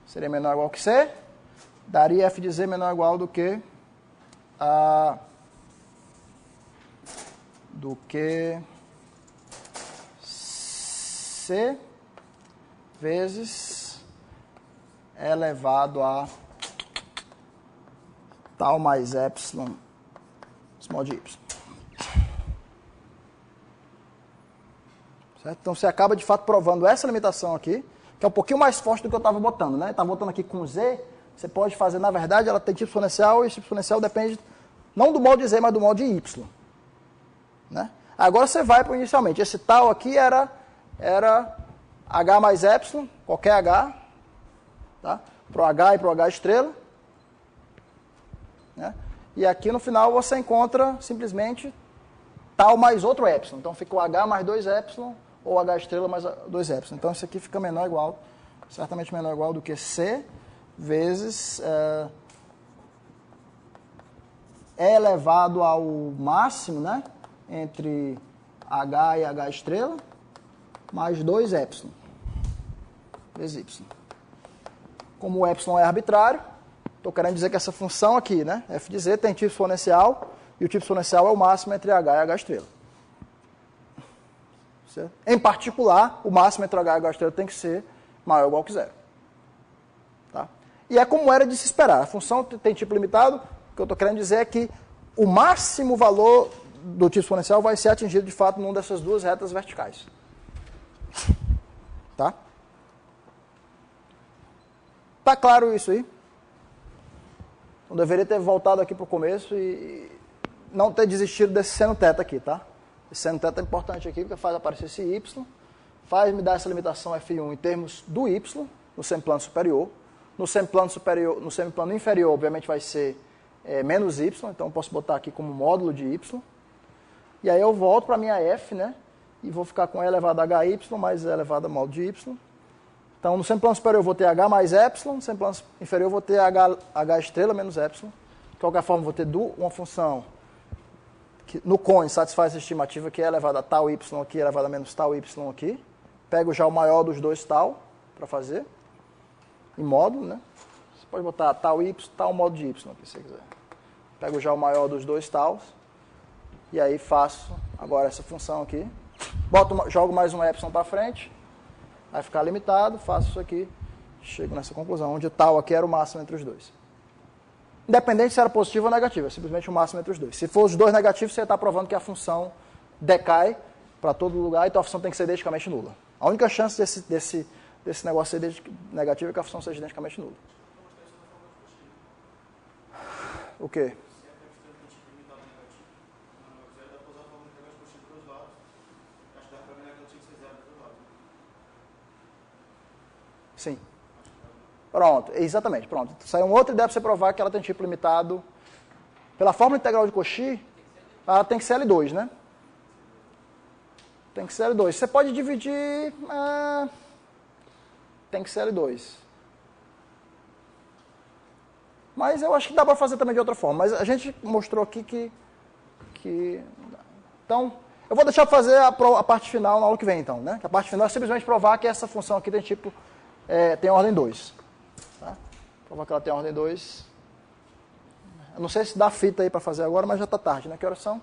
seria menor ou igual que c. Daria f de z menor ou igual do que c vezes elevado a tal mais epsilon small de y. Certo? Então você acaba de fato provando essa limitação aqui, que é um pouquinho mais forte do que eu estava botando, né? Estava botando aqui com z, você pode fazer, na verdade, ela tem tipo exponencial, e esse tipo exponencial depende não do modo de z, mas do modo de y. Né? Agora você vai para inicialmente. Esse tal aqui era h mais epsilon, qualquer h, tá? Para o h e para o h estrela. Né? E aqui no final você encontra simplesmente tal mais outro epsilon. Então fica o h mais 2 epsilon, ou h estrela mais 2 epsilon. Então isso aqui fica menor ou igual, certamente menor ou igual do que c vezes e elevado ao máximo, né? Entre h e h estrela, mais 2 epsilon, vezes y. Como o epsilon é arbitrário, estou querendo dizer que essa função aqui, né, f de z, tem tipo exponencial, e o tipo exponencial é o máximo entre h e h estrela. Certo? Em particular, o máximo entre h e h estrela tem que ser maior ou igual que zero. Tá? E é como era de se esperar. A função tem tipo limitado, o que eu estou querendo dizer é que o máximo valor do tipo exponencial vai ser atingido, de fato, numa dessas duas retas verticais. Tá? Tá claro isso aí? Eu deveria ter voltado aqui para o começo e não ter desistido desse seno θ aqui, tá? Esse seno θ é importante aqui, porque faz aparecer esse y, faz me dar essa limitação f1 em termos do y, no semiplano superior. No semiplano inferior, obviamente, vai ser menos y, então eu posso botar aqui como módulo de y. E aí eu volto para a minha f, né? E vou ficar com e elevado a hy mais e elevado a módulo de y. Então, no semiplano superior eu vou ter h mais epsilon, no semiplano inferior eu vou ter h estrela menos epsilon. De qualquer forma, eu vou ter uma função que no cone satisfaz essa estimativa, que é elevada a tal y aqui, elevada a menos tal y aqui. Pego já o maior dos dois tal, para fazer, em módulo, né? Você pode botar tal y, tal módulo de y aqui, se você quiser. Pego já o maior dos dois tals, e aí faço agora essa função aqui. Jogo mais um epsilon para frente, vai ficar limitado, faço isso aqui, chego nessa conclusão, onde tal aqui era o máximo entre os dois. Independente se era positivo ou negativo, é simplesmente o máximo entre os dois. Se for os dois negativos, você está provando que a função decai para todo lugar, então a função tem que ser identicamente nula. A única chance desse negócio ser negativo é que a função seja identicamente nula. O quê? Sim. Pronto, exatamente, pronto. Saiu uma outra ideia para você provar que ela tem tipo limitado. Pela fórmula integral de Cauchy, ela tem que ser L2, né? Tem que ser L2. Você pode dividir... tem que ser L2. Mas eu acho que dá para fazer também de outra forma. Mas a gente mostrou aqui que... Então, eu vou deixar para fazer a parte final na aula que vem, então, né? A parte final é simplesmente provar que essa função aqui tem tipo... tem ordem 2. Tá? Provar que ela tem ordem 2. Eu não sei se dá fita aí para fazer agora, mas já está tarde, né? Que horas são?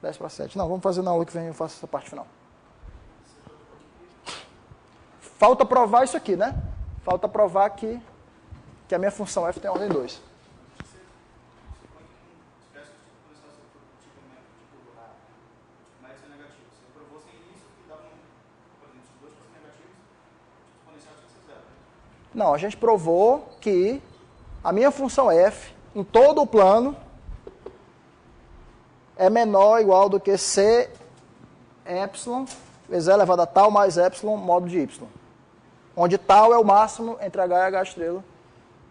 10 para 7. Não, vamos fazer na aula que vem, eu faço essa parte final. Falta provar isso aqui, né? Falta provar que a minha função f tem ordem 2. Não, a gente provou que a minha função f, em todo o plano, é menor ou igual do que c epsilon vezes e elevado a tal mais epsilon módulo de y. Onde tal é o máximo entre h e h estrela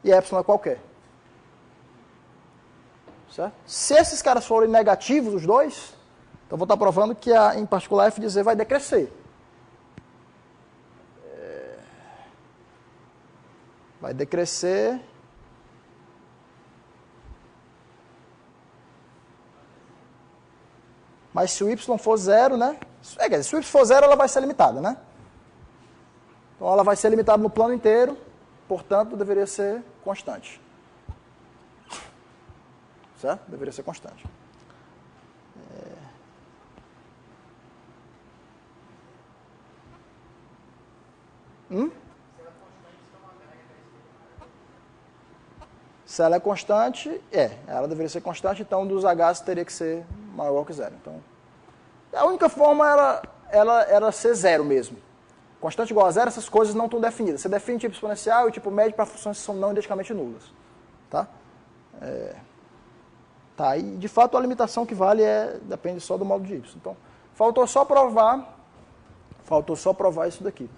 e epsilon é qualquer. Certo? Se esses caras forem negativos, os dois, então eu vou estar provando que, em particular, f de z vai decrescer. Vai decrescer. Mas se o y for zero, né? Quer dizer, se o y for zero, ela vai ser limitada, né? Então ela vai ser limitada no plano inteiro, portanto, deveria ser constante. Certo? Deveria ser constante. Se ela é constante, ela deveria ser constante, então um dos H's teria que ser maior que zero. Então, a única forma era ser zero mesmo. Constante igual a zero, essas coisas não estão definidas. Você define tipo exponencial e tipo médio para funções que são não identicamente nulas. Tá? E de fato a limitação que vale depende só do módulo de y. Então, faltou só provar isso daqui.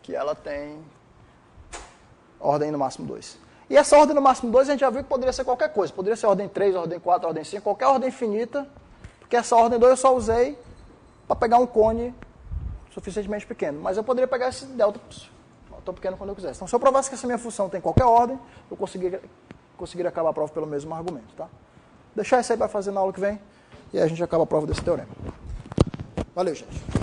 Que ela tem ordem no máximo 2. E essa ordem no máximo 2 a gente já viu que poderia ser qualquer coisa. Poderia ser ordem 3, ordem 4, ordem 5, qualquer ordem infinita, porque essa ordem 2 eu só usei para pegar um cone suficientemente pequeno. Mas eu poderia pegar esse delta tão pequeno quando eu quisesse. Então, se eu provasse que essa minha função tem qualquer ordem, eu conseguiria acabar a prova pelo mesmo argumento. Tá? Deixar isso aí para fazer na aula que vem, e aí a gente acaba a prova desse teorema. Valeu, gente.